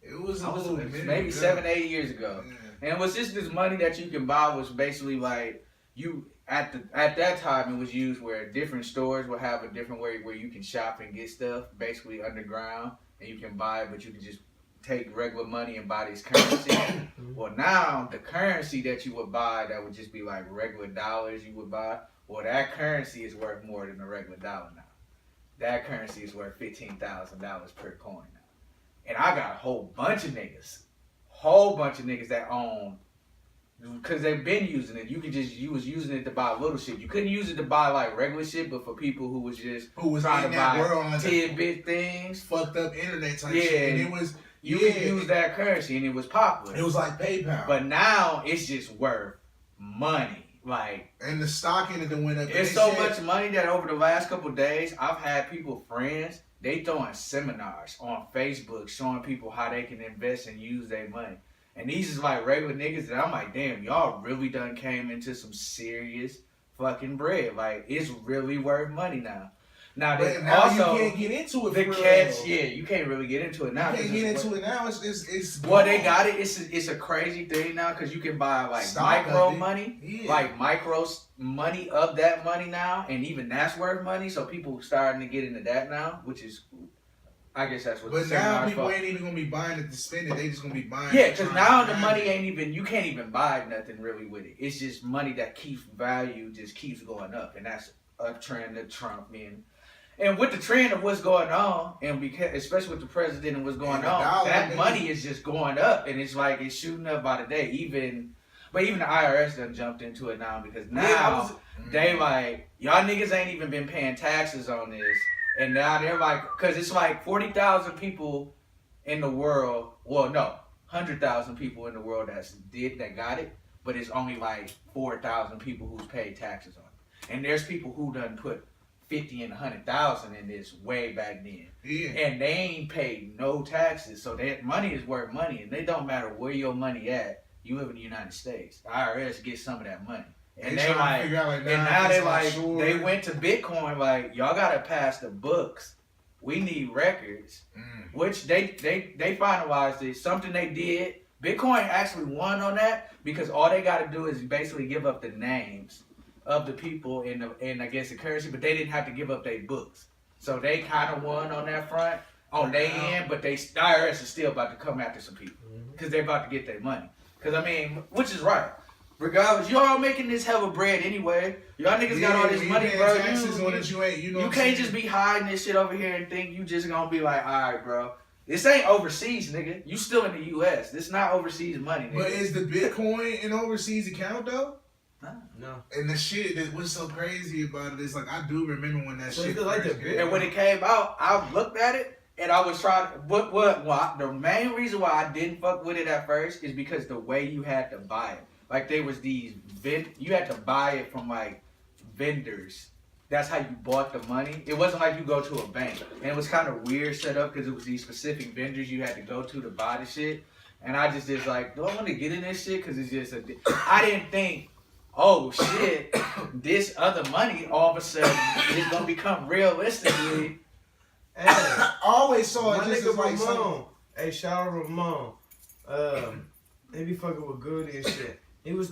It was maybe 7-8 years ago, and it was just this money that you can buy was basically like you. At that time, it was used where different stores would have a different way where you can shop and get stuff, basically underground, and you can buy it, but you can just take regular money and buy this currency. Well, now the currency that you would buy that would just be like regular dollars you would buy, well, that currency is worth more than a regular dollar now. That currency is worth $15,000 per coin now. And I got a whole bunch of niggas that own. Because they've been using it. You was using it to buy little shit. You couldn't use it to buy like regular shit, but for people who was trying to buy tidbit things, fucked up internet type shit. And it was you could use that currency and it was popular. It was like PayPal. But now it's just worth money. Like, and the stock in it went up. It's so much money that over the last couple of days, I've had friends, they throwing seminars on Facebook showing people how they can invest and use their money. And these is like regular niggas that I'm like, damn, y'all really done came into some serious fucking bread. Like, it's really worth money now. Now, also, you can't get into it. You can't really get into it now. You can't get into it now. It's well, they got it. It's a crazy thing now because you can buy like micro money, like micro money of that money now, and even that's worth money. So people starting to get into that now, which is. I guess that's what. But now people ain't even gonna be buying it to spend it. They just gonna be buying. Yeah, because now the money ain't even. You can't even buy nothing really with it. It's just money that keeps value, just keeps going up, and that's a trend that Trump being. And with the trend of what's going on, and because especially with the president and what's going on, that money is just going up, and it's like it's shooting up by the day. But even the IRS done jumped into it now because now they like, y'all niggas ain't even been paying taxes on this. And now they're like, because it's like 40,000 people in the world. Well, no, 100,000 people in the world that got it. But it's only like 4,000 people who's paid taxes on it. And there's people who done put 50 and 100,000 in this way back then. Yeah. And they ain't paid no taxes. So that money is worth money. And it don't matter where your money at. You live in the United States. The IRS gets some of that money. And they like, and now they like, they went to Bitcoin like, y'all gotta pass the books. We need records. Which they finalized it. Something they did. Bitcoin actually won on that because all they gotta do is basically give up the names of the people in I guess the currency, but they didn't have to give up their books. So they kind of won on that front on their end, but the IRS is still about to come after some people because they're about to get their money. Because I mean, which is right. Regardless, you all making this hell of bread anyway. Y'all niggas got all this money, bro. You can't just be hiding this shit over here and think you just gonna be like, all right, bro. This ain't overseas, nigga. You still in the U.S. This not overseas money, nigga. But is the Bitcoin an overseas account though? No. And the shit that was so crazy about it is like I do remember when that shit like first came. And when it came out, I looked at it and I was trying. The main reason why I didn't fuck with it at first is because the way you had to buy it. Like there was these you had to buy it from like vendors. That's how you bought the money. It wasn't like you go to a bank. And it was kind of weird set up because it was these specific vendors you had to go to buy the shit. And I just like, do I want to get in this shit? Because it's just I didn't think, oh shit, this other money all of a sudden is gonna become realistically. Hey, I always saw it just as like Ramon. something. Hey, shout out Ramon. They be fucking with Goody and shit. He was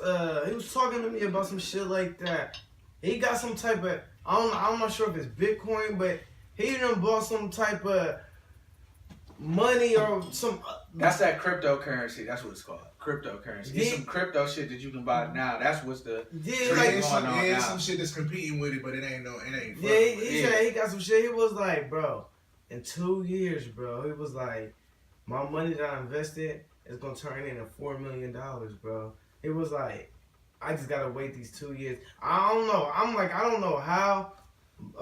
talking to me about some shit like that. He got some type of I'm not sure if it's Bitcoin, but he done bought some type of money or some. That's that cryptocurrency. That's what it's called. Cryptocurrency. It's some crypto shit that you can buy now. That's what's the some shit that's competing with it, but it ain't. Yeah, he said he got some shit. He was like, bro, in 2 years, bro, he was like, my money that I invested is gonna turn into $4 million, bro. It was like, I just gotta wait these 2 years. I don't know. I'm like, I don't know how.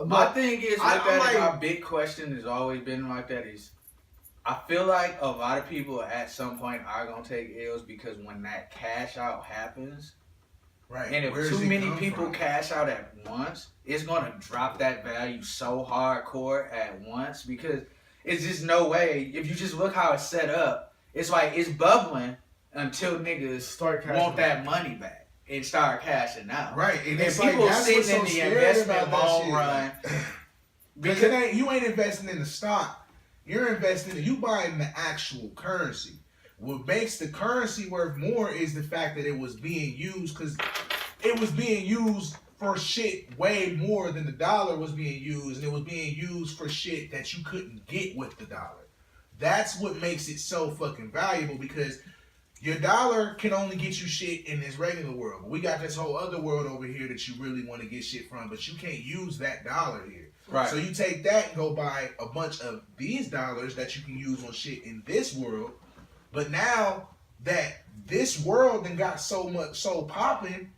My thing is, my big question has always been like that is, I feel like a lot of people at some point are gonna take L's because when that cash out happens, right? And if too many people cash out at once, it's gonna drop that value so hardcore at once because it's just no way. If you just look how it's set up, it's like it's bubbling until niggas want that money back and start cashing out. Right, and it's people like, sitting in the investment long run because you ain't investing in the stock. You're investing, you buying the actual currency. What makes the currency worth more is the fact that it was being used because it was being used for shit way more than the dollar was being used, and it was being used for shit that you couldn't get with the dollar. That's what makes it so fucking valuable because your dollar can only get you shit in this regular world. But we got this whole other world over here that you really want to get shit from, but you can't use that dollar here. Right. So you take that and go buy a bunch of these dollars that you can use on shit in this world. But now that this world then got so popping,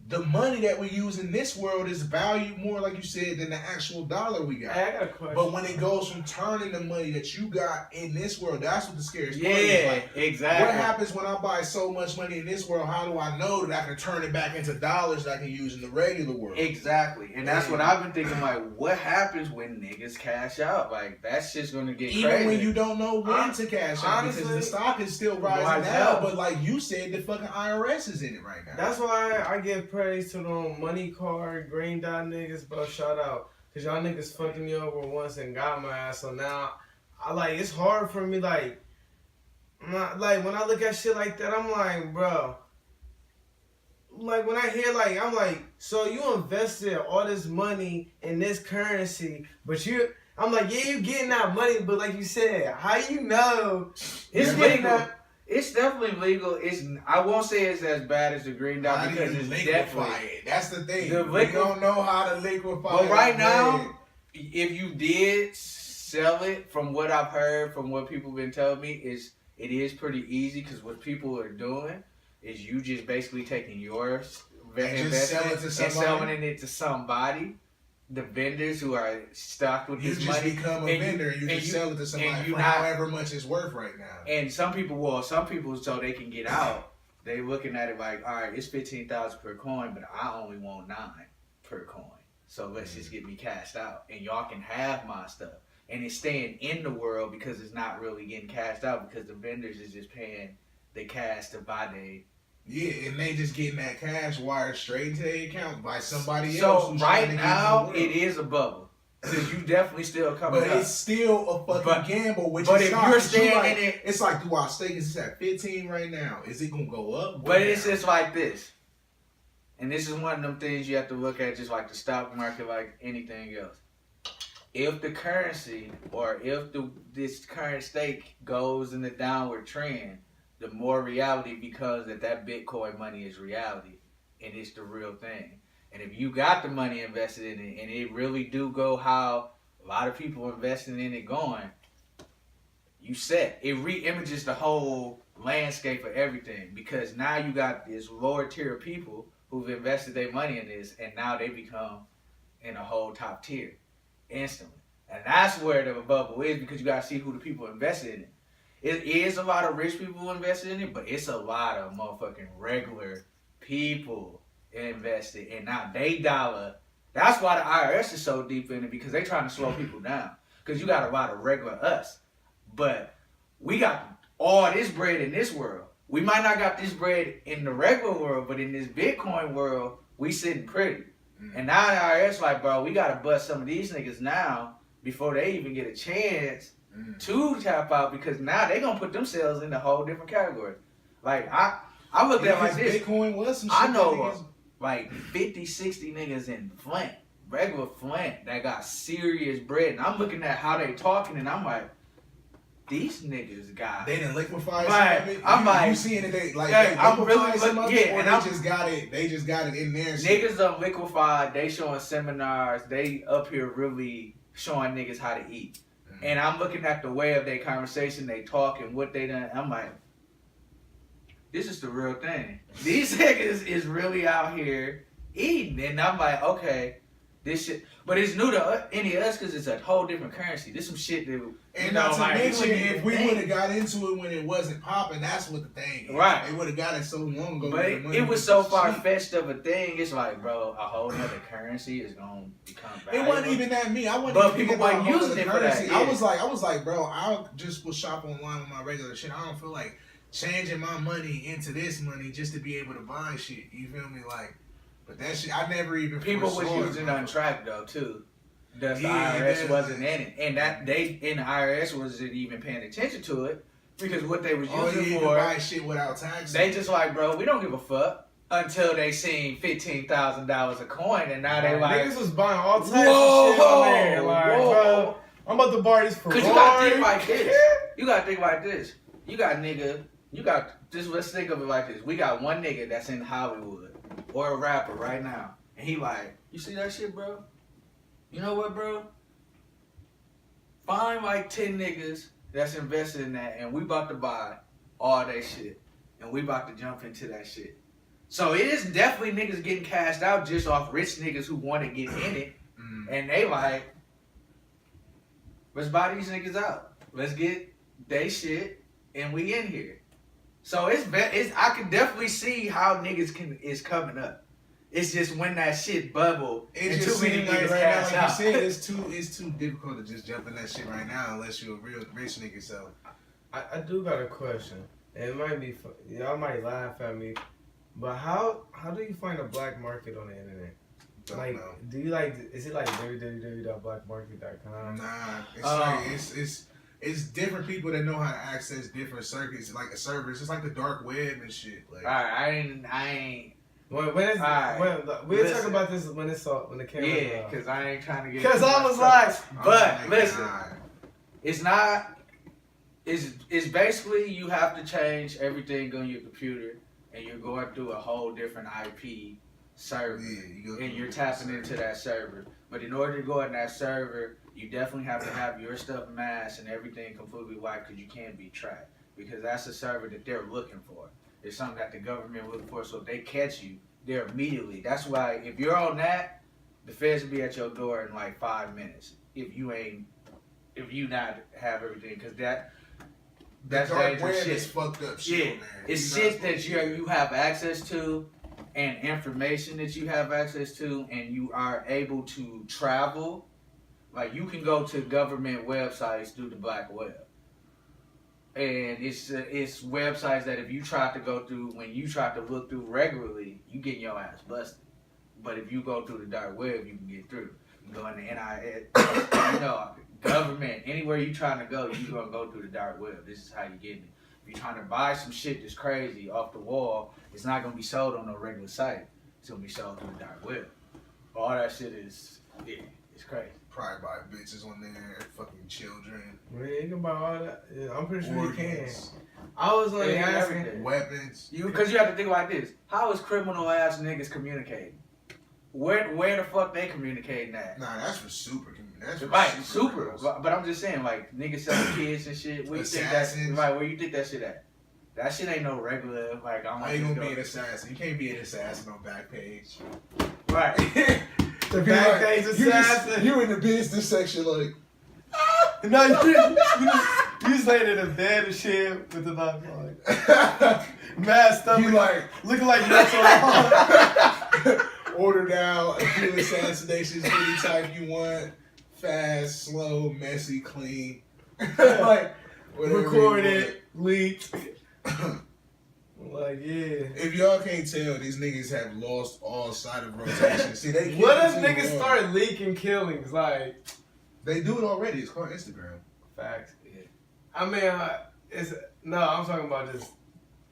the money that we use in this world is valued more, like you said, than the actual dollar we got. Hey, I got a question. But when it goes from turning the money that you got in this world, that's what the scariest part is. Yeah, like, exactly. What happens when I buy so much money in this world? How do I know that I can turn it back into dollars that I can use in the regular world? Exactly. And that's what I've been thinking, like, what happens when niggas cash out? Like, that shit's going to get crazy. Even when you don't know when to cash out, because the stock is still rising now. But like you said, the fucking IRS is in it right now. That's why I give praise to them money card, green dot niggas, bro. Shout out. Because y'all niggas fucking me over once and got my ass. So now, it's hard for me, like when I look at shit like that, I'm like, bro. Like, when I hear, like, I'm like, so you invested all this money in this currency, but I'm like, yeah, you getting that money, but like you said, how you know it's legal? It's definitely legal. I won't say it's as bad as the green dot because it's definitely. That's the thing. We don't know how to liquefy. But right now, if you did sell it, from what I've heard, from what people have been telling me, it is pretty easy because what people are doing is you just basically taking yours and just selling it to somebody. The vendors who are stocked with this money. You just become a vendor and you just sell it to somebody for however much it's worth right now. And some people, so they can get out, they looking at it like, all right, it's 15,000 per coin, but I only want 9 per coin. So let's just get me cashed out, and y'all can have my stuff. And it's staying in the world because it's not really getting cashed out because the vendors is just paying the cash to buy they. Yeah, and they just getting that cash wired straight into their account by somebody else. So right now, it is a bubble. Because you definitely still coming up. But it's still a fucking gamble. Which but is if you're staying in it, it's like, do I stake? Is this at 15 right now? Is it gonna go up? But it's just like this. And this is one of them things you have to look at, just like the stock market, like anything else. If the currency or if this current stake goes in the downward trend, the more reality becomes that Bitcoin money is reality and it's the real thing. And if you got the money invested in it and it really do go how a lot of people investing in it going, you set. It re-images the whole landscape of everything because now you got this lower tier of people who've invested their money in this and now they become in a whole top tier instantly. And that's where the bubble is because you got to see who the people invested in it. It is a lot of rich people invested in it, but it's a lot of motherfucking regular people invested. And now they dollar. That's why the IRS is so deep in it because they trying to slow people down. Because you got a lot of regular us. But we got all this bread in this world. We might not got this bread in the regular world, but in this Bitcoin world, we sitting pretty. And now the IRS like, bro, we got to bust some of these niggas now before they even get a chance to tap out because now they gonna put themselves in a whole different category. Like I looked at it like this. Bitcoin was some shit. I know like 50, 60 niggas in Flint, regular Flint, that got serious bread. And I'm looking at how they talking and I'm like, these niggas got. They didn't liquefy some of it. I'm like, you seeing it? They like I'm really some of it, or and they just got it. They just got it in there. Niggas done liquefied. They showing seminars. They up here really showing niggas how to eat. And I'm looking at the way of their conversation, they talk and what they done. I'm like, this is the real thing. These niggas is really out here eating. And I'm like, okay, this shit. But it's new to any of us because it's a whole different currency. This some shit that, and not to mention, if we would have got into it when it wasn't popping, that's what the thing is. Right. They would have got it so long ago. But it was so far-fetched of a thing. It's like, bro, a whole nother currency is going to become valuable. It wasn't even that me. I wasn't but even people weren't using it for that. Yeah. I was like, bro, I just will shop online with my regular shit. I don't feel like changing my money into this money just to be able to buy shit. You feel me? Like, but that shit, I never even. People was using Untracked though too. The IRS wasn't in it, and that the IRS wasn't even paying attention to it because what they was using for buy shit without tax. They just like, bro, we don't give a fuck until they seen $15,000 a coin, and now they like niggas was buying all types of shit on there. Like, bro, I'm about to buy this for. Cause you gotta think like this. You gotta think like this. You got nigga. You got just let's think of it like this. We got one nigga that's in Hollywood or a rapper right now, and he like, you see that shit, bro? You know what, bro? Find like 10 niggas that's invested in that, and we about to buy all that shit, and we about to jump into that shit. So it is definitely niggas getting cashed out just off rich niggas who want to get in it, and they like, let's buy these niggas out. Let's get they shit, and we in here. So it's I can definitely see how niggas is coming up. It's just when that shit bubble, it just seems like right now, like you said, it's too difficult to just jump in that shit right now unless you're a real rich nigga. So I do got a question. And it might be y'all might laugh at me, but how do you find a black market on the internet? Like, do you like? Is it like www.blackmarket.com? Nah, it's different people that know how to access different circuits, like a server. It's just like the dark web and shit. Like, all right, I ain't. We'll talk about this when the camera. Yeah, because I ain't trying to get. Because I was like, but listen, it's not. It's basically you have to change everything on your computer, and you're going through a whole different IP server, and you're tapping into that server. But in order to go in that server, you definitely have to have your stuff masked and everything completely wiped because you can't be tracked. Because that's a server that they're looking for. It's something that the government looking for. So if they catch you, they're immediately. That's why if you're on that, the feds will be at your door in like 5 minutes. If you not have everything, because that's dark web shit. is fucked up shit. Yeah, Man. it's shit that you have access to, and information that you have access to, and you are able to travel. Like you can go to government websites through the black web, and it's websites that if you try to go through, when you try to look through regularly, you get your ass busted. But if you go through the dark web, you can get through. You go in the NIS, government, anywhere you trying to go, you gonna go through the dark web. This is how you get it. If you're trying to buy some shit that's crazy off the wall, it's not gonna be sold on no regular site. It's gonna be sold through the dark web. All that shit is, it's crazy. Probably buy bitches on there, fucking children. Man, you can buy all that. Yeah, I'm pretty sure you can. Organs. I was like Yeah, asking. everything. Weapons. Because you have to think like this. How is criminal ass niggas communicating? Where the fuck they communicating at? Nah, that's for super. That's for Right, super. criminals. But I'm just saying, like, niggas selling kids and shit. Where you think that? Right, where you think that shit at? That shit ain't no regular. Like, How you gonna be an assassin? You can't be an assassin on Backpage. Right. The Backpage assassin. You in the business section, like. No, you just laying in the bed and shit with the knife, like mad stuff. You like looking like nuts on. Order down a few assassinations, any type you want. Fast, slow, messy, clean. Like recorded, leaked. Like, yeah. If y'all can't tell, these niggas have lost all sight of rotation. See, they can't. What if niggas start leaking killings? Like, they do it already. It's called Instagram. Facts. Yeah. I mean, I'm talking about just.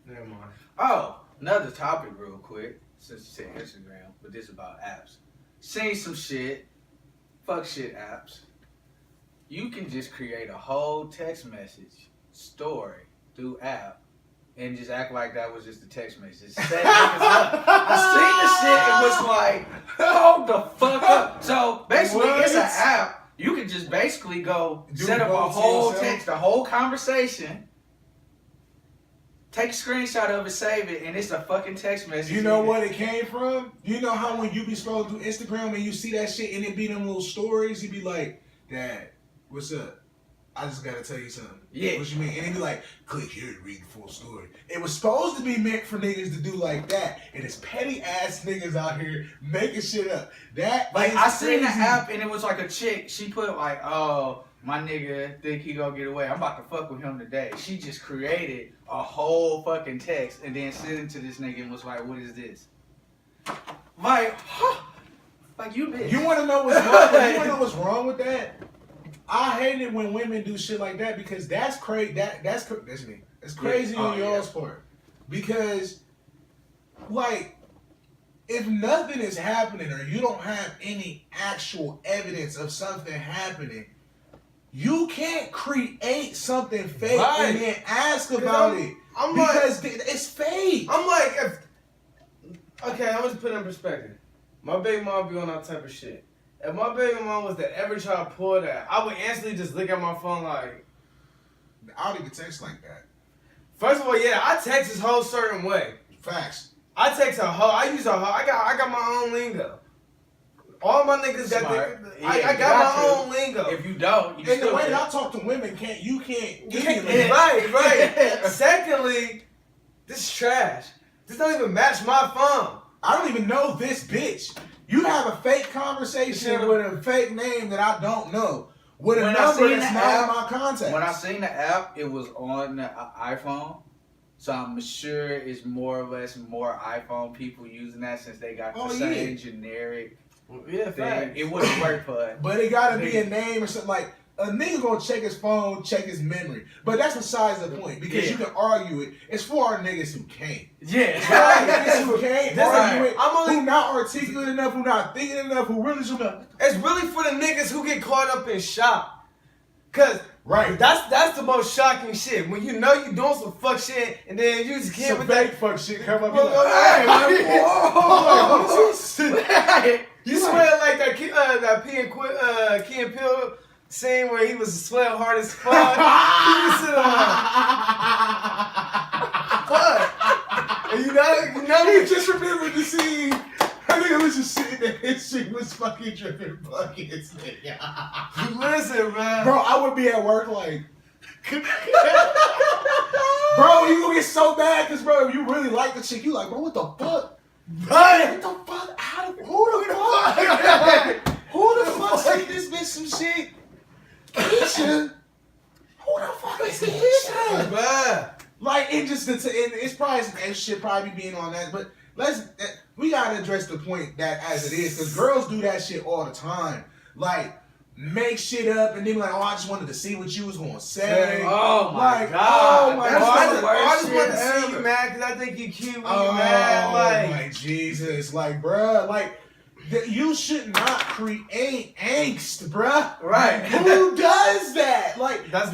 Never mind. Oh, another topic real quick. Since you said Instagram, but this is about apps. Seen some shit. Fuck shit apps. You can just create a whole text message story through app and just act like that was just a text message. Set niggas up. I seen the shit and was like, hold the fuck up. So basically, it's an app. You can just basically go set up a whole text, a whole conversation. Take a screenshot of it, save it, and it's a fucking text message. You know what it came from? You know how when you be scrolling through Instagram and you see that shit and it be them little stories, you be like, Dad, what's up? I just gotta tell you something. Yeah. What you mean? And it be like, click here to read the full story. It was supposed to be meant for niggas to do like that. And it's petty ass niggas out here making shit up. That like is I seen the crazy. app and it was like a chick. She put like, oh, my nigga think he gonna get away. I'm about to fuck with him today. She just created a whole fucking text and then sent it to this nigga and was like, what is this? Like, like you bitch. You wanna know what's wrong? You wanna know what's wrong with that? I hate it when women do shit like that because that's crazy. That's me. It's crazy on y'all's part. Because, like, if nothing is happening or you don't have any actual evidence of something happening, you can't create something fake and then ask about it. Because it's fake. I'm like, okay, I'm just put it in perspective. My baby mom be on that type of shit. If my baby mom was to ever try to pull that, I would instantly just look at my phone like. I don't even text like that. First of all, yeah, I text this whole certain way. Facts. I text a hoe. I use a hoe. I got my own lingo. All my niggas got I got my own lingo. If you don't, you and the way that I talk to women, you can't. Right. Secondly, this is trash. This don't even match my phone. I don't even know this bitch. You have a fake conversation with a fake name that I don't know. With a number that's not in my contacts. When I seen the app, it was on the iPhone. So I'm sure it's more or less more iPhone people using that since they got the same generic thing. It wouldn't work for it. But it gotta be a name or something like a nigga gonna check his phone, check his memory. But that's besides the point because you can argue it. It's for our niggas who can't. Yeah. Niggas who can't argue it. I'm only who not articulate enough, who not thinking enough, who really should not. It's really for the niggas who get caught up in shock. Cause that's the most shocking shit. When you know you doing some fuck shit and then you just can't some fake fuck shit come up. You swear like that Key and Peele scene where he was sweating hard as fuck. He was sitting what? He just remembered the scene. That nigga was just sitting there and shit was fucking dripping buckets, nigga. Listen, man. Bro, I would be at work like, bro, you gonna get so mad because, bro, if you really like the chick, you like, bro, what the fuck? Right. What the fuck? Who the fuck sent this bitch some shit? Keisha? Who the fuck is Keisha? Man. Like, it's probably some extra shit probably being on that, but we gotta address the point that as it is, because girls do that shit all the time. Like, make shit up and then be like, oh, I just wanted to see what you was gonna say. Oh my god. Oh my That's god. the worst I just want to shit see ever. you mad because I think you cute when you mad. Like Like, Jesus, like, bruh, like, you should not create angst, bruh. Right. Who does that? Like, That's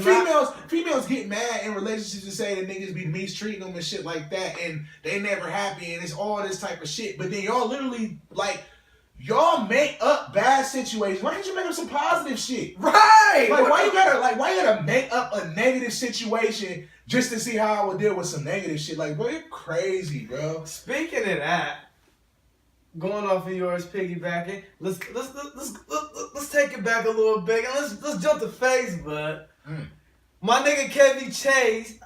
females get mad in relationships and say that niggas be mistreating them and shit like that, and they never happy, and it's all this type of shit. But then y'all literally, like, y'all make up bad situations. Why can't you make up some positive shit? right. Like, why you gotta make up a negative situation just to see how I would deal with some negative shit? Like, bro, you're crazy, bro. Speaking of that, going off of yours, piggybacking, let's take it back a little bit and let's jump to Facebook. My nigga Kevin Chase,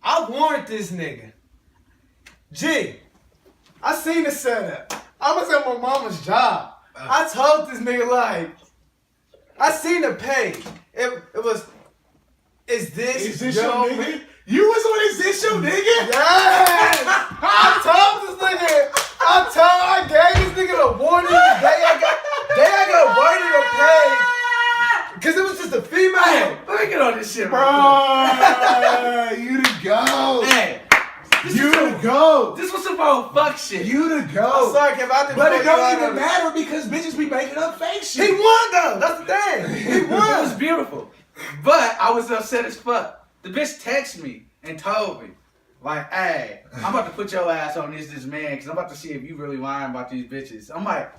I warned this nigga. G, I seen the setup. I was at my mama's job. I told this nigga, like, I seen the page. It was, is this your nigga? You was on Is This Your Nigga? Yes! I told this nigga, I gave this nigga the warning the day I got worded a page. Because it was just a female. Hey, let me get on this shit, Bro, you the go. Hey, You the go. this was some old fuck shit. You the I'm go. sorry, Kev, I didn't But fuck it you out don't of even it. matter because bitches be making up fake He shit. won though. That's the thing. He It was won. beautiful. But I was upset as fuck. The bitch texted me and told me, like, hey, I'm about to put your ass on this man because I'm about to see if you really lying about these bitches. I'm like,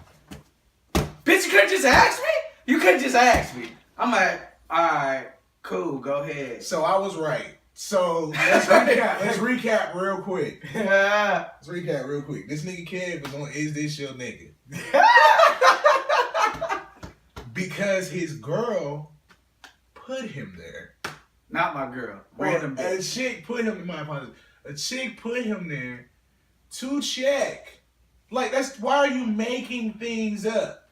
bitch, you couldn't just ask me? You couldn't just ask me. I'm like, alright, cool, go ahead. So I was right. So let's recap. Let's recap real quick. Yeah. Let's recap real quick. This nigga Kev was on Is This Your Nigga? Because his girl put him there. Not my girl. Random A bitch. chick put him in my apologies. A chick put him there to check. Like, why are you making things up?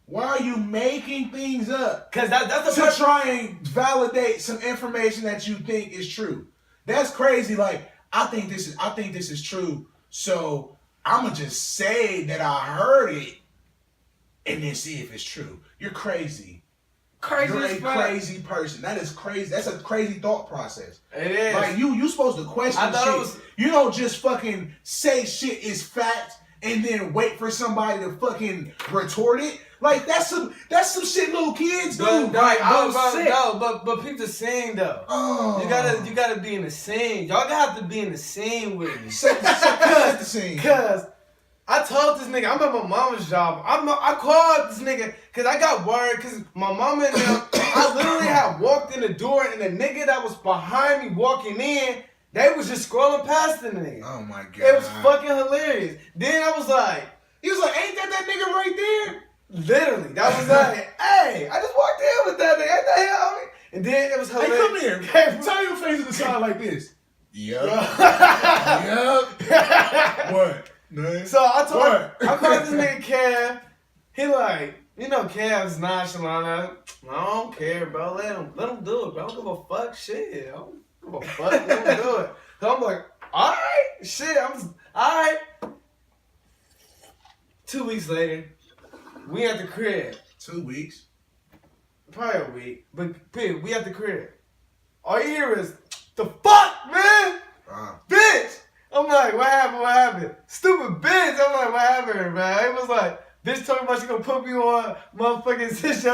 Why are you making things up? Cause that's To try and validate some information that you think is true. That's crazy. Like, I think this is true. So I'ma just say that I heard it and then see if it's true. You're crazy. Crazy You're as a fuck. crazy person. That is crazy. That's a crazy thought process. It is. Like, you supposed to question I thought shit. it was- You don't just fucking say shit is fact and then wait for somebody to fucking retort it. Like, that's some shit little kids do. Right, I was sick. No, but people the scene though. Oh. You gotta be in the scene. Y'all gotta have to be in the scene with me. Set the scene. Cause I told this nigga, I'm at my mama's job. I called this nigga because I got word because my mama and them, I literally had walked in the door and the nigga that was behind me walking in, they was just scrolling past the nigga. Oh my god. It was fucking hilarious. Then I was like, He was like, ain't that nigga right there? literally, that was like, hey, I just walked in with that nigga. What the hell, homie? And then it was Hey, hilarious. come here. Turn your face to the side like this. Yup. What? No. So I What? called this nigga Kev. He like, you know, Kev's nonchalant. I don't care, bro. Let him do it, bro. I don't give a fuck. Shit, I don't give a fuck. Let him do it. So I'm like, all right, shit. All right. 2 weeks later, we at the crib. 2 weeks. Probably a week, but we at the crib. All you hear is the fuck, man, bitch. I'm like, what happened? Stupid bitch. I'm like, what happened, man? It was like, bitch told me about she gonna put me on motherfucking sit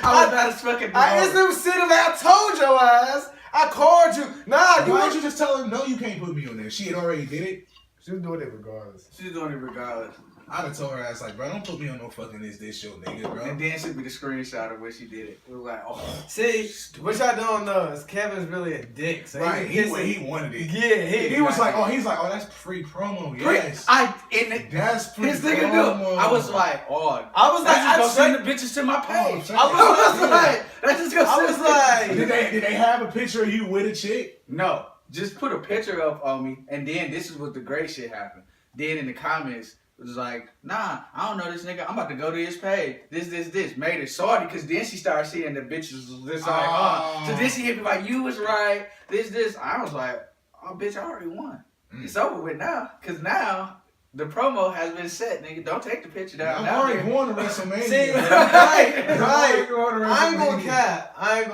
I was not as fucking I instantly was sitting there. I told your ass. I called you. Nah, Why didn't you just tell her, no, you can't put me on there? She had already did it. She was doing it regardless. She's doing it regardless. I'd have told her ass like, bro, don't put me on no fucking this show, nigga, bro. And then she be the screenshot of where she did it. It was like, oh. See, what y'all don't know is Kevin's really a dick. So right, he wanted it. Yeah, he was like, oh, that's free promo. Yes, That's free promo. I was like, oh, I was like, I just go send the bitches to my page. I was like, that's just I was like, did they have a picture of you with a chick? No, just put a picture up on me, and then this is what the great shit happened. Then in the comments, it was like, nah, I don't know this nigga. I'm about to go to his page. This. Made it salty because then she started seeing the bitches was this like, So then she hit me like, you was right. This. I was like, oh, bitch, I already won. It's over with now. Because now the promo has been set, nigga. Don't take the picture down. I'm already going to WrestleMania. See, right. I ain't gonna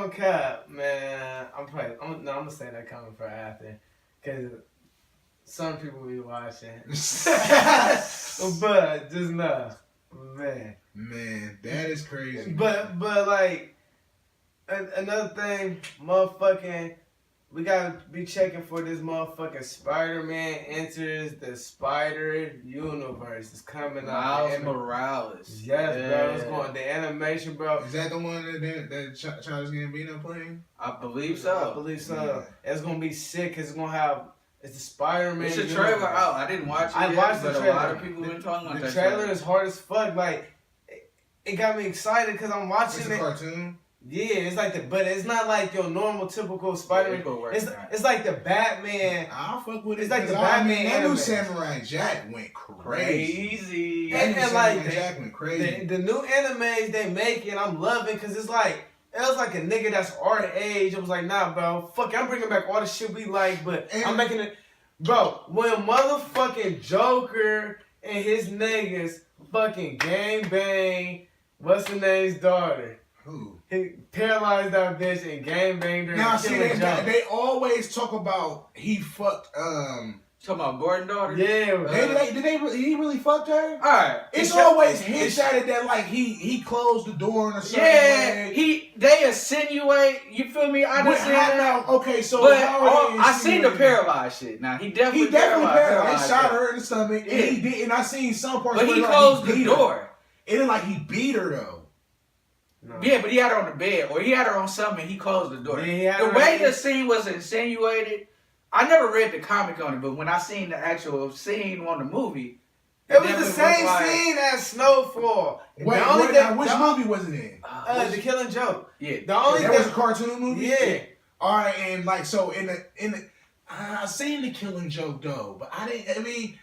cap, man. I'm gonna say that coming for after. Because some people be watching. But just know, man. Man, that is crazy. But like, another thing, motherfucking, we gotta be checking for this motherfucking Spider-Man enters the Spider Universe. It's coming out. Miles Morales. Yes, bro. It's going the animation, bro. Is that the one that Childish Gambino playing? I believe so. I believe so. Yeah. It's gonna be sick. It's gonna have. It's the Spider-Man. It's a trailer out. I didn't watch it. I watched the trailer. A lot of people been talking about that. The trailer is hard as fuck. Like, it got me excited because I'm watching it. It's a cartoon. Yeah, it's like but it's not like your normal typical Spider-Man. It's like the Batman. I'll fuck with it. It's like the Batman. That new Samurai Jack went crazy. And like Jack went crazy. The new animes they making, I'm loving because it was like a nigga that's our age. It was like, nah, bro, fuck it, I'm bringing back all the shit we like, but I'm making it, bro. When motherfucking Joker and his niggas fucking gang bang, what's the name's daughter? Who? He paralyzed that bitch and gang banged her. Now see, they always talk about he fucked. Talking about Gordon's daughter? Yeah. He really fucked her? Alright. It's always hints at it that like he closed the door in a certain way. They insinuate, you feel me? I understand that. Okay, so but I seen the paralyzed shit. Now he definitely paralyzed. They shot her in the stomach. Yeah. And he did, and I seen some parts. But he closed the door. It didn't like he beat her though. No. Yeah, but he had her on the bed, or he had her on something. He closed the door. The way the scene was insinuated, I never read the comic on it, but when I seen the actual scene on the movie, it was the same scene as Snowfall. Which movie was it in? The Killing Joke. Yeah, that was a cartoon movie. Yeah. All right, and like so in the I seen the Killing Joke though, but I didn't. I mean,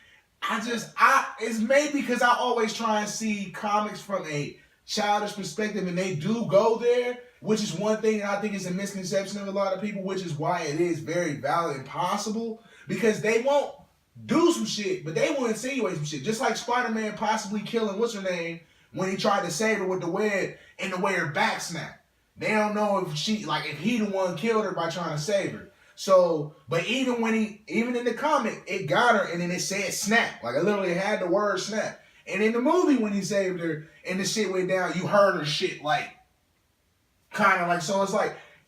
it's maybe because I always try and see comics from a childish perspective, and they do go there, which is one thing that I think is a misconception of a lot of people, which is why it is very valid and possible, because they won't do some shit, but they will insinuate some shit, just like Spider-Man possibly killing what's her name when he tried to save her with the web and the way her back snapped. They don't know if he the one killed her by trying to save her. So, but even in the comic, it got her and then it said snap, like I literally had the word snap. And in the movie, when he saved her and the shit went down, you heard her shit like, kind of like, so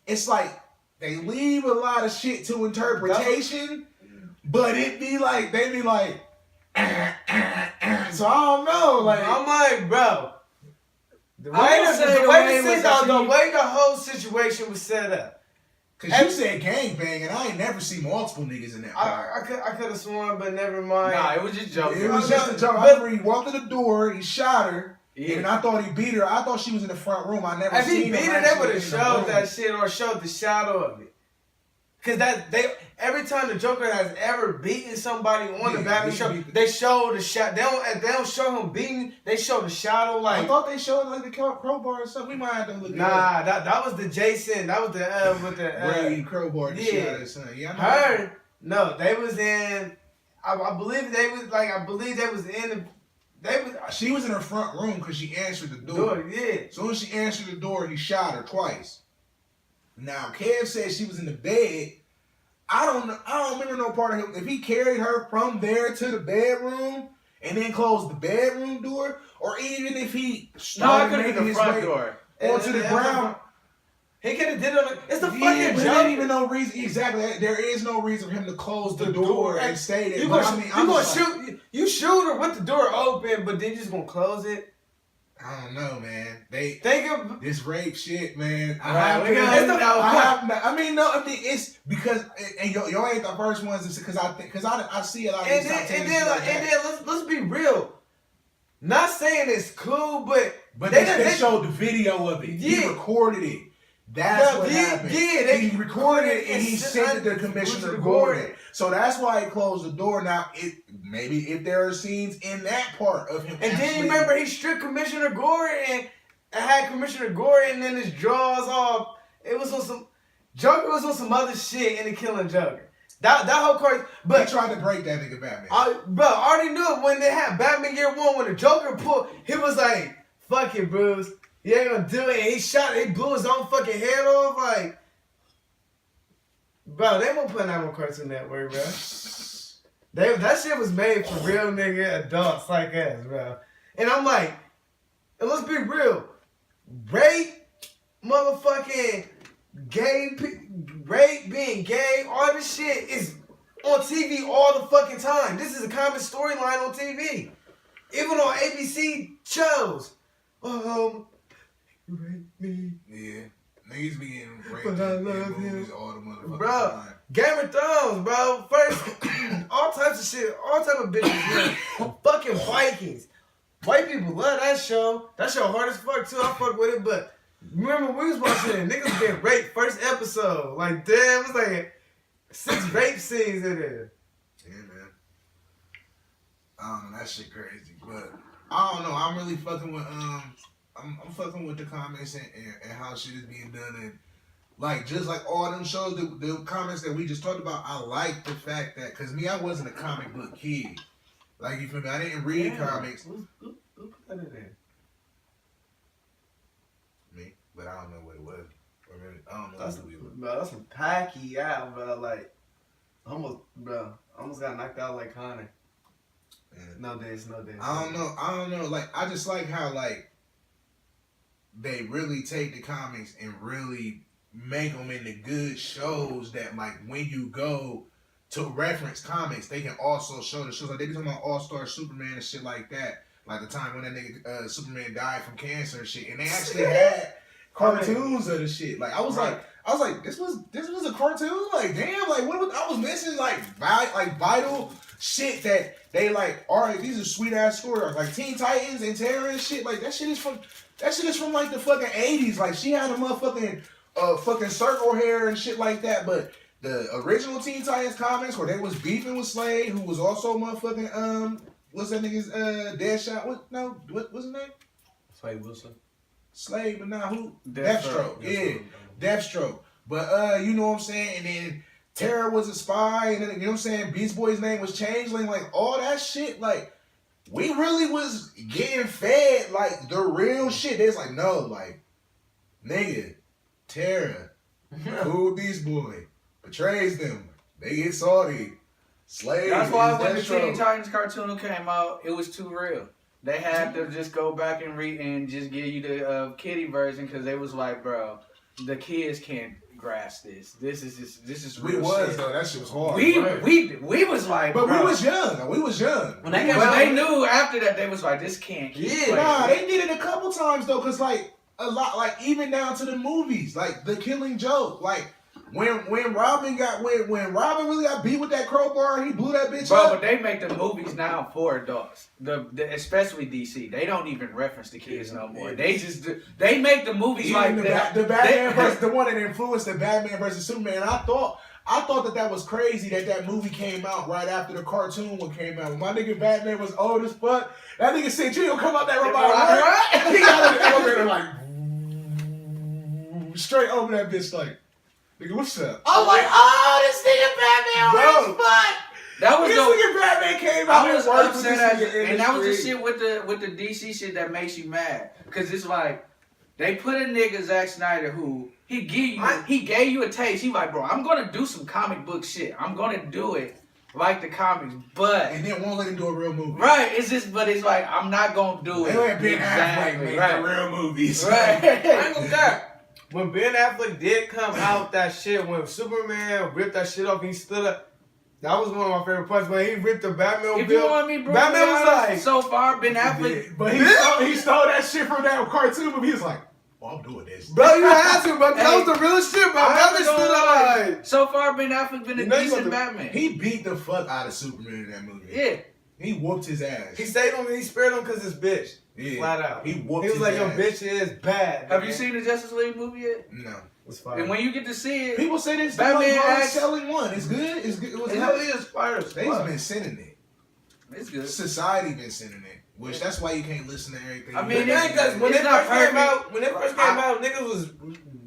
it's like they leave a lot of shit to interpretation, but they be like, so I don't know, like. I'm like, bro, the way the whole situation was set up. Cause you said gangbang, and I ain't never seen multiple niggas in that part. I could have sworn, but never mind. Nah, it was just joking. It was just a joke. I remember he walked to the door, he shot her, and I thought he beat her. I thought she was in the front room. I never seen her. If he beat her, they would have showed that shit or showed the shadow of it. Cause every time the Joker has ever beaten somebody on the Batman show, they show the shadow. They don't show him beating. They show the shadow. Like I thought they showed like the crowbar or something. We might have to look. Nah, that was the Jason. That was the with the where he crowbar the shot his son. Yeah, her. No, they was in. I believe they was like. I believe they was in the. She was in her front room because she answered the door. Yeah. So when she answered the door, he shot her twice. Now, Kev said she was in the bed. I don't remember no part of him. If he carried her from there to the bedroom and then closed the bedroom door, or even if he started making his way onto the ground. He could have did it on it's the fucking There Joker. ain't even no reason. Exactly. There is no reason for him to close the door and stay there. You shoot her with the door open, but then you just gonna close it. I don't know, man. This rape shit, man. It's because and y'all ain't the first ones because I see a lot of and then let's be real. Not saying it's cool, but they showed the video of it. Yeah. He recorded it. That's what happened. Yeah, he recorded it and he sent it to Commissioner Gordon. So that's why he closed the door. Now, maybe if there are scenes in that part of him. And then you remember he stripped Commissioner Gordon and had Commissioner Gordon and his drawers off. It was on some Joker was on some other shit in the Killing Joker. That whole part, but he tried to break that nigga Batman. I already knew it when they had Batman Year One when the Joker pulled. He was like, "Fuck it, Bruce. You ain't gonna do it." And he blew his own fucking head off. Like, bro, they won't put that on Cartoon Network, bro. That shit was made for real nigga adults like us, bro. And I'm like, and let's be real, rape, motherfucking rape, being gay, all this shit is on TV all the fucking time. This is a common storyline on TV, even on ABC shows. You raped me. Yeah. Niggas be getting raped But I love movies him. all the motherfucking Bro, time. Game of Thrones, bro. First, all types of shit, all type of bitches, man. Fucking Vikings. White people love that show. That show hard as fuck too. I fuck with it, but remember we was watching it. Niggas getting raped first episode. Like damn, it was like 6 rape scenes in there. Yeah, man. I don't know, that shit crazy, but I don't know. I'm really fucking with I'm fucking with the comments and how shit is being done and like just like all them shows, the comments that we just talked about. I like the fact that because I wasn't a comic book kid. Like you feel me? I didn't read comics. Who put that in there? Me, but I don't know what it was. I don't know That's what it was. bro. That's some packy out, bro. Like almost got knocked out like Connor. Yeah. No days. I don't know. Like I just like how like they really take the comics and really make them into good shows that like when you go to reference comics, they can also show the shows. Like they be talking about All-Star Superman and shit like that. Like the time when that nigga Superman died from cancer and shit, and they actually had cartoons of the shit. Like I was like, this was a cartoon. Like damn, like what was I was missing like vital shit that they like. All right, these are sweet ass stories like Teen Titans and Terror and shit. Like that shit is from like the fucking 80s. Like she had a motherfucking fucking circle hair and shit like that. But the original Teen Titans comics where they was beefing with Slade, who was also motherfucking what's that nigga's Deadshot? What's his name? Slade Wilson. Slade, but nah, who? Deathstroke. Yeah, Deathstroke. But you know what I'm saying? And then Terror was a spy, and then you know what I'm saying? Beast Boy's name was Changeling, like all that shit, like we really was getting fed like the real shit. It's like, no, like, nigga, Terror, cool Beast Boy, betrays them. They get salty. Slade. That's why when the Teen Titans cartoon came out, it was too real. They had to just go back and read and just give you the kiddie version because they was like, bro, the kids can't grasp this. This is real. We was shit. though. That shit was hard. We was like, but bro. we was young. When they knew after that, they was like, this can't keep playing. Nah, they did it a couple times though, cause like a lot, like even down to the movies, like The Killing Joke, like. When Robin really got beat with that crowbar and he blew that bitch up. But they make the movies now for adults. Especially DC. They don't even reference the kids no more. They make the movies like that. The Batman versus the one that influenced the Batman versus Superman. I thought that was crazy that movie came out right after the cartoon one came out. When my nigga Batman was old as fuck, that nigga said, "You don't come out that robot." Right? He got in the elevator like straight over that bitch like. Nigga, what's up? I'm like, this nigga Batman was fun. That was this nigga Batman came out. I was upset and that was the shit with the DC shit that makes you mad. Cause it's like they put a nigga Zack Snyder who he gave you a taste. He like, bro, I'm gonna do some comic book shit. I'm gonna do it like the comics, but and then won't let him do a real movie. Right? It's like I'm not gonna do it. They ain't been halfway make the real movies. Right? I ain't gonna die. when Ben Affleck did come out that shit, when Superman ripped that shit off, he stood up. That was one of my favorite parts when he ripped the Batman. If you want me, bro, Batman was like, so far Ben Affleck, but he stole that shit from that cartoon movie. He was like, "Oh, I'm doing this." Bro, you had to, bro. That was the real shit, bro. Batman stood up like. So far, Ben Affleck been a decent Batman. He beat the fuck out of Superman in that movie. Yeah. He whooped his ass. He stayed on me. He spared him because his bitch. Yeah. Flat out. He whooped He was his like, ass. "Your bitch is bad." Have you seen the Justice League movie yet? No. It's fire. And when you get to see it, People say this Batman is the acts- selling one. It's good. It's good. It was It good. really is fire as They've fuck. been sending it. it's good. Society been sending it. Which that's why you can't listen to everything. I mean, The thing is, when It's it not first came perfect. out, niggas was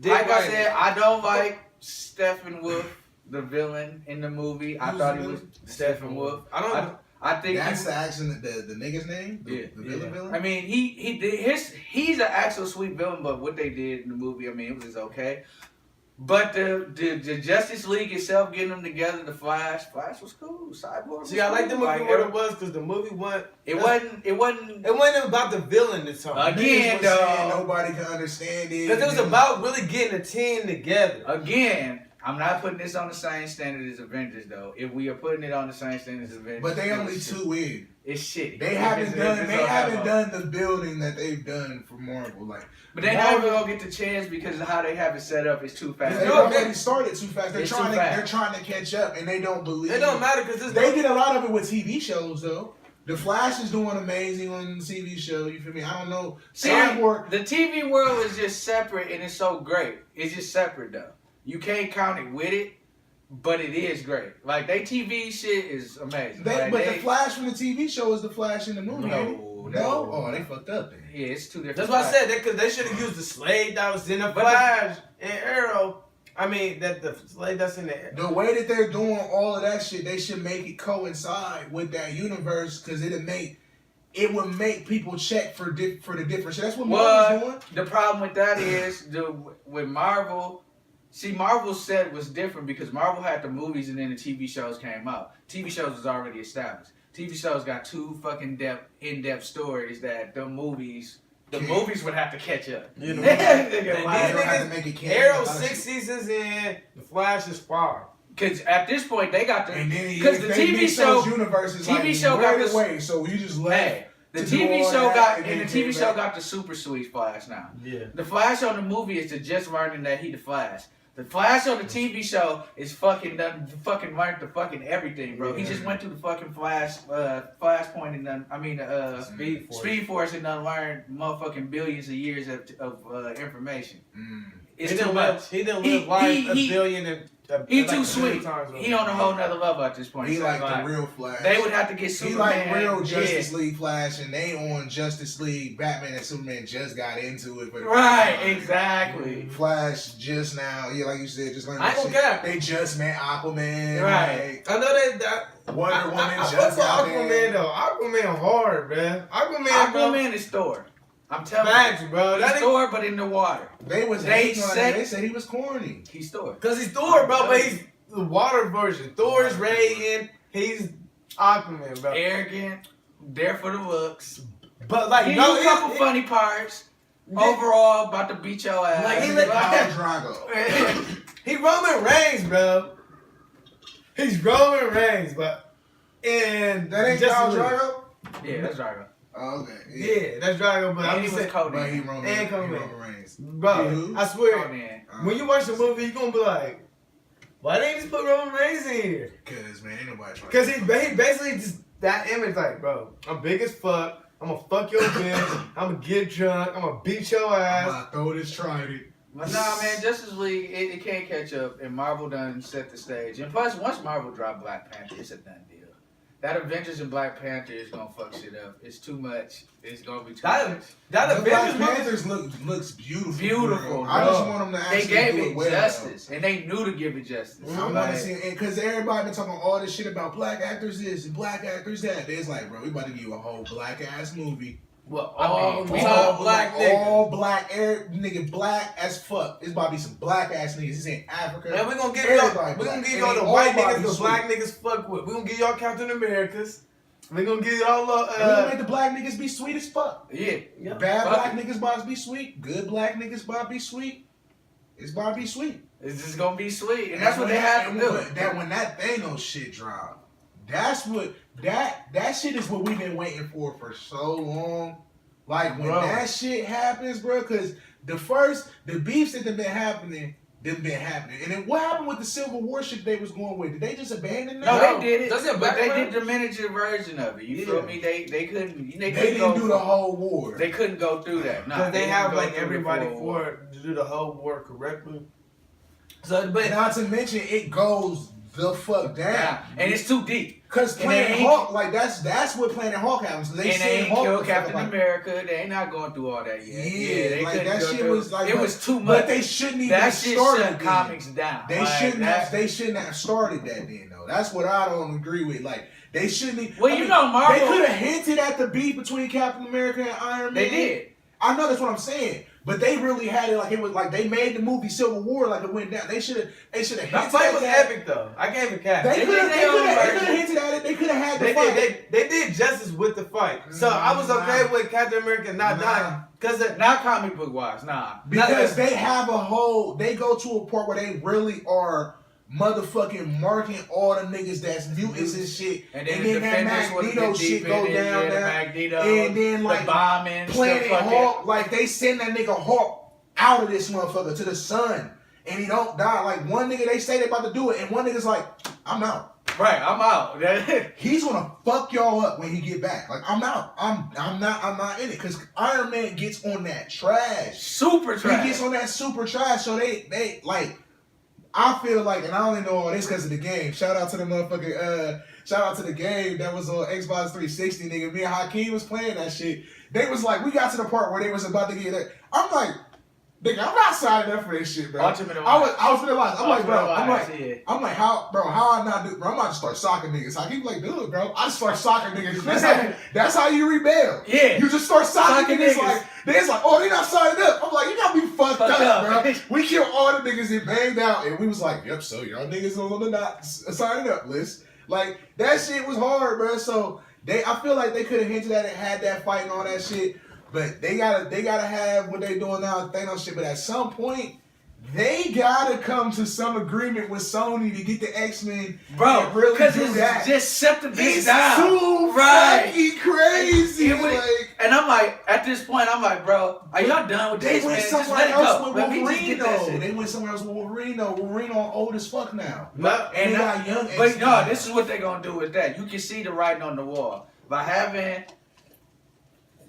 Like I said, I don't like Steppenwolf, the villain in the movie. I thought he was Steppenwolf. I think that's the action. The nigga's name. The villain. I mean, he's an actual sweet villain, but what they did in the movie, I mean, it was just okay. But the Justice League itself, getting them together, the Flash was cool. Cyborg. Was See, I like the cool. movie what it was because the movie wasn't. It wasn't about the villain this time. Again, dog. Nobody can understand it. Because it was about really getting a team together. Again, I'm not putting this on the same standard as Avengers, though. If we are putting it on the same standard as Avengers, but they only 2 in. It's shitty. They haven't done the building that they've done for Marvel. Like, but they're not even gonna get the chance because of how they have it set up. It's too fast. They already started too fast. They're It's trying too fast. They're trying to catch up, and they don't believe. It don't matter because they did a lot of it with TV shows though. The Flash is doing amazing on the TV show. You feel me? I don't know. Cyborg. The TV world is just separate, and it's so great. It's just separate though. You can't count it with it. But it is great. Like, they TV shit is amazing. But the Flash from the TV show is the Flash in the movie. No. Oh, they fucked up then. Yeah, it's 2 different. That's what I said. Because they should have used the Slade that was in the Flash and Arrow. I mean, that the Slade that's in the. The way that they're doing all of that shit, they should make it coincide with that universe because it would make people check for the different shit. That's what Marvel's doing. The problem with that is with Marvel. See, Marvel's set was different because Marvel had the movies and then the TV shows came out. TV shows was already established. TV shows got 2 fucking in-depth stories that the movies would have to catch up. You know, Arrow 6 seasons in, the Flash is 5. Because at this point they got the because the TV show universes TV like show got the way, so you just left. Hey, the TV show got the super sweet Flash now. Yeah. The Flash on the movie is just learning that he the Flash. The Flash on the TV show is fucking learned the fucking everything, bro. He just went through the fucking Flashpoint and done. I mean, Speed Force and done learned motherfucking billions of years of information. It's too much. He didn't live life a billion and. He too sweet. He on a whole nother level at this point. He like the real Flash. They would have to get Superman. He like real Justice League Flash, and they on Justice League. Batman and Superman just got into it. Right, exactly. Flash just now, like you said, just learned I don't care. They just met Aquaman. Right. Like, I know that. Wonder Woman just got Aquaman there. though. Aquaman hard, man. Aquaman is Thor. I'm telling you, bro. He's Thor, but in the water. They said he was corny. He's Thor. Because he's Thor, bro, but he's the water version. Thor is Ray, he's Aquaman, bro. Arrogant, there for the looks. But like, a couple funny parts. Overall, about to beat your ass. Like, Drago. He Roman Reigns, bro. He's Roman Reigns, but and that ain't Khal Drago. Yeah, that's Drago. Oh, okay. Yeah, that's Drago, but I'm just saying, but he Roman Reigns. Bro, I swear, when you watch the movie, you gonna be like, why didn't you just put Roman Reigns in here? Cause man, ain't nobody trying. Cause he basically just that image, like, bro, I'm big as fuck. I'm gonna fuck your bitch. I'm gonna get drunk. I'm gonna beat your ass. I'm gonna throw this trident. But nah, man, Justice League, it can't catch up, and Marvel done set the stage. And plus, once Marvel drop Black Panther, it's a done deal. That Avengers and Black Panther is gonna fuck shit up. It's too much. It's gonna be too much. That Black Panthers looks beautiful. Beautiful. I just want them to actually they gave do it it well, justice, and they knew to give it justice. I want to see it because everybody been talking all this shit about black actors this and black actors that. It's like, bro, we about to give you a whole black ass movie. Well, all black nigga, black as fuck. It's about to be some black ass niggas. This ain't Africa. And we're gonna give y'all the white niggas the black niggas fuck with. We're gonna give y'all Captain Americas. We're gonna give y'all we're gonna make the black niggas be sweet as fuck. Yeah. Bad black niggas about to be sweet. Good black niggas about to be sweet. It's about to be sweet. It's just gonna be sweet, and that's what they have to do. When that Thanos shit dropped, that's what that shit is what we've been waiting for so long. Like when that shit happens, bro, because the beefs that have been happening. And then what happened with the Civil War shit they was going with? Did they just abandon that? No, they did it. But they did the miniature version of it. You feel me? They couldn't. They didn't do the whole war. They couldn't go through that. Because they have like everybody to do the whole war correctly. So, but not to mention it goes the fuck down, and it's too deep. Cause Planet Hulk, like that's what Planet Hulk happens. They ain't killed Captain America. They ain't not going through all that yet. Yeah, they like that shit was like it was too much. But they shouldn't even have started comics down. They shouldn't have started that then though. That's what I don't agree with. Like they shouldn't. Well, Marvel. They could have hinted at the beef between Captain America and Iron Man. They did. I know that's what I'm saying. But they really had it like it was like they made the movie Civil War like it went down. They should have. That fight was epic though. I gave it cap. They could have hinted at it. They could have had the fight. They did justice with the fight. So I was okay with Captain America not dying because not comic book wise, because they have a whole. They go to a part where they really are motherfucking marking all the niggas that's mutants and shit, and then that Magneto shit go down there, and then like the bombing, Planet Hulk, like they send that nigga Hulk out of this motherfucker to the sun, and he don't die. Like one nigga they say they about to do it, and one nigga's like, I'm out. Right, I'm out. He's gonna fuck y'all up when he get back. Like I'm out. I'm not in it because Iron Man gets on that trash, super trash. He gets on that super trash. So they like. I feel like, and I only know all this because of the game. Shout out to the motherfucking, shout out to the game that was on Xbox 360, nigga. Me and Hakeem was playing that shit. They was like, we got to the part where they was about to get it. I'm like, nigga, I'm not signing up for this shit, bro. I was for the life. I'm like, bro, I'm like, how I not do, bro? I'm about to start socking niggas. Hakeem like, dude, bro, I just start socking niggas. That's how you rebel. Yeah. You just start socking niggas. Like, it's like, oh, they not signing up. I'm like, you gotta be fucked up, bro. We killed all the niggas and banged out, and we was like, yep, so y'all niggas on the not signing up list. Like, that shit was hard, bro. So I feel like they could have hinted at it, had that fight and all that shit. But they gotta have what they doing now, Thanos shit. But at some point, they gotta come to some agreement with Sony to get the X-Men. Bro, really do that. Just set the bitch it's down. So fucking crazy. And I'm like, at this point, I'm like, bro, are y'all done with this? They went somewhere else with Wolverine though. They went somewhere else with Wolverine though. Wolverine on old as fuck now. And they got young. But no, this is what they're gonna do with that. You can see the writing on the wall by having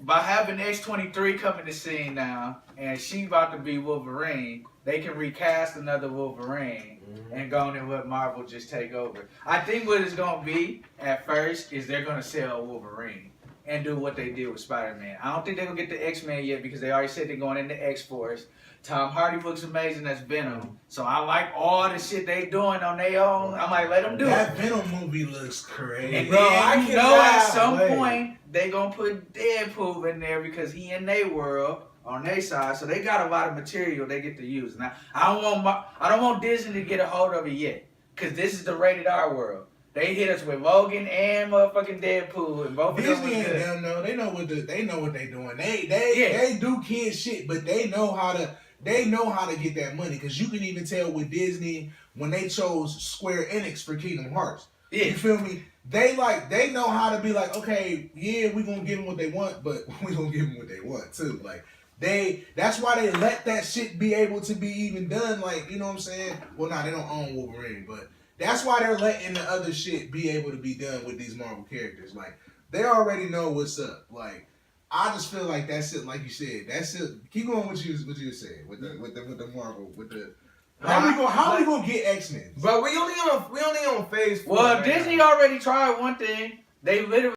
X-23 coming to scene now, and she about to be Wolverine. They can recast another Wolverine and go on and let Marvel just take over. I think what it's gonna be at first is they're gonna sell Wolverine and do what they did with Spider-Man. I don't think they're gonna get the X-Men yet because they already said they're going into X-Force. Tom Hardy looks amazing as Venom. So I like all the shit they doing on their own. I'm like, let them do that Venom movie looks crazy. And bro, then at some point they gonna put Deadpool in there because he in their world on their side. So they got a lot of material they get to use. Now I don't want Disney to get a hold of it yet because this is the rated R world. They hit us with Logan and motherfucking Deadpool, and both Disney of them was good. Them though. They know what they doing. They do kid shit, but they know how to get that money. Cause you can even tell with Disney when they chose Square Enix for Kingdom Hearts. Yeah. You feel me? They know how to be like, okay, yeah, we gonna give them what they want, but we gonna give them what they want too. Like that's why they let that shit be able to be even done. Like, you know what I'm saying? Well, nah, they don't own Wolverine, but that's why they're letting the other shit be able to be done with these Marvel characters. Like, they already know what's up. Like, I just feel like that's it. Like you said, that's it. Keep going what you saying with the Marvel with the. How we gonna get X-Men? But we only on phase 4. Well, Disney already tried one thing. They literally